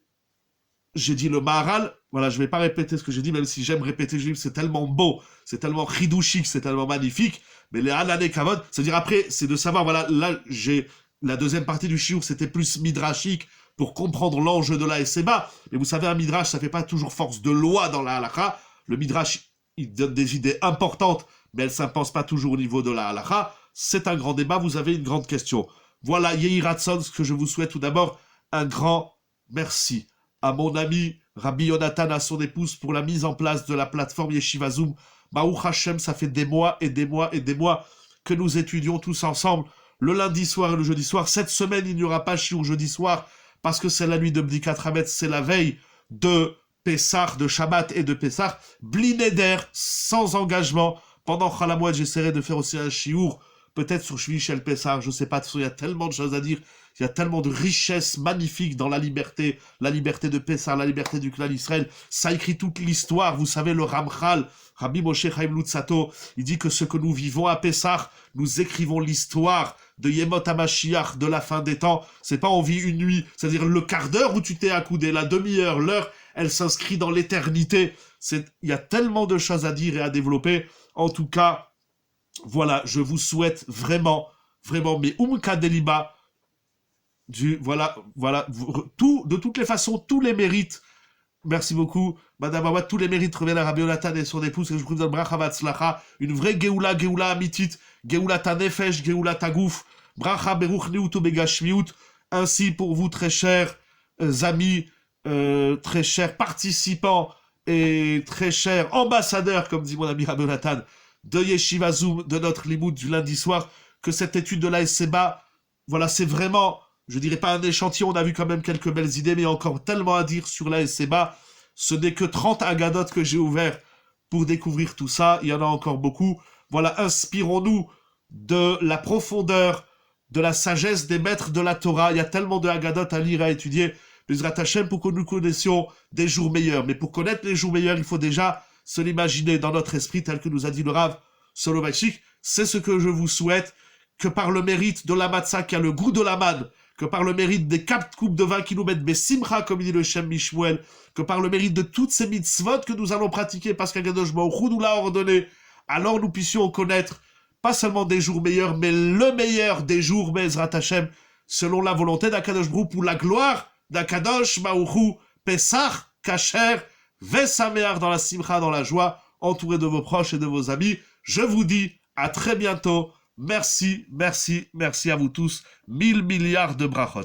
j'ai dit le Maharal. Voilà, je ne vais pas répéter ce que j'ai dit, même si j'aime répéter, c'est tellement beau, c'est tellement chidouchique, c'est tellement magnifique. Mais les Hanane Kavod, c'est-à-dire après, c'est de savoir, voilà, là, j'ai la deuxième partie du shiur, c'était plus midrashique pour comprendre l'enjeu de la Esseba. Mais vous savez, un midrash, ça ne fait pas toujours force de loi dans la halakha. Le midrash, il donne des idées importantes, mais elle ne s'impose pas toujours au niveau de la halakha. C'est un grand débat, vous avez une grande question. Voilà, Yehi Ratson, ce que je vous souhaite tout d'abord, un grand merci à mon ami Rabbi Yonatan à son épouse pour la mise en place de la plateforme Yeshiva Zoom. Baruch Hashem, ça fait des mois et des mois et des mois que nous étudions tous ensemble le lundi soir et le jeudi soir. Cette semaine, il n'y aura pas shiur jeudi soir parce que c'est la nuit de Bdikat Hametz, c'est la veille de Pessah, de Shabbat et de Pessah. Bli neder, sans engagement. Pendant Chalamoued, j'essaierai de faire aussi un shiur, peut-être sur Shvi Shel Pessah, je sais pas, il y a tellement de choses à dire. Il y a tellement de richesses magnifiques dans la liberté de Pessah, la liberté du clan d'Israël. Ça écrit toute l'histoire. Vous savez, le Ramchal, Rabbi Moshe Chaim Luzzatto, il dit que ce que nous vivons à Pessah, nous écrivons l'histoire de Yemot HaMashiach, de la fin des temps. C'est pas on vit une nuit, c'est-à-dire le quart d'heure où tu t'es accoudé, la demi-heure, l'heure, elle s'inscrit dans l'éternité. Il y a tellement de choses à dire et à développer. En tout cas, voilà, je vous souhaite vraiment, mais Umka Deliba, voilà, de toutes les façons, tous les mérites, merci beaucoup, Madame Awad, tous les mérites reviennent à Rabbi Yonatan et son épouse, et je vous donne bracha vatzlacha, une vraie geoula amitit, geoula ta nefesh, geoula ta gouf, bracha beruch niutu begashmiut, ainsi pour vous, très chers amis, très chers participants, et très chers ambassadeurs, comme dit mon ami Rabbi Yonatan, de Yeshiva Zoom, de notre limoud du lundi soir, que cette étude de la SCBA, voilà, c'est vraiment, je dirais pas un échantillon, on a vu quand même quelques belles idées, mais encore tellement à dire sur la SCBA. Ce n'est que 30 agadotes que j'ai ouverts pour découvrir tout ça, il y en a encore beaucoup. Voilà, inspirons-nous de la profondeur, de la sagesse des maîtres de la Torah. Il y a tellement de agadotes à lire, à étudier, Bezrat Hashem, pour que nous connaissions des jours meilleurs. Mais pour connaître les jours meilleurs, il faut déjà se l'imaginer dans notre esprit, tel que nous a dit le Rav Soloveitchik. C'est ce que je vous souhaite, que par le mérite de la matzah qui a le goût de la manne, que par le mérite des 4 coupes de vin qui nous mettent Bessimcha, comme dit le Shem Mishmuel, que par le mérite de toutes ces mitzvot que nous allons pratiquer parce qu'Akadosh Baruch Hu nous l'a ordonné, alors nous puissions connaître pas seulement des jours meilleurs, mais le meilleur des jours, Bezrat Hashem, selon la volonté d'Akadosh Baruch Hu, pour la gloire d'Akadosh Baruch Hu, Pesach, Kasher, Vesameach dans la simcha, dans la joie, entouré de vos proches et de vos amis. Je vous dis à très bientôt. Merci à vous tous. 1000 milliards de brachot.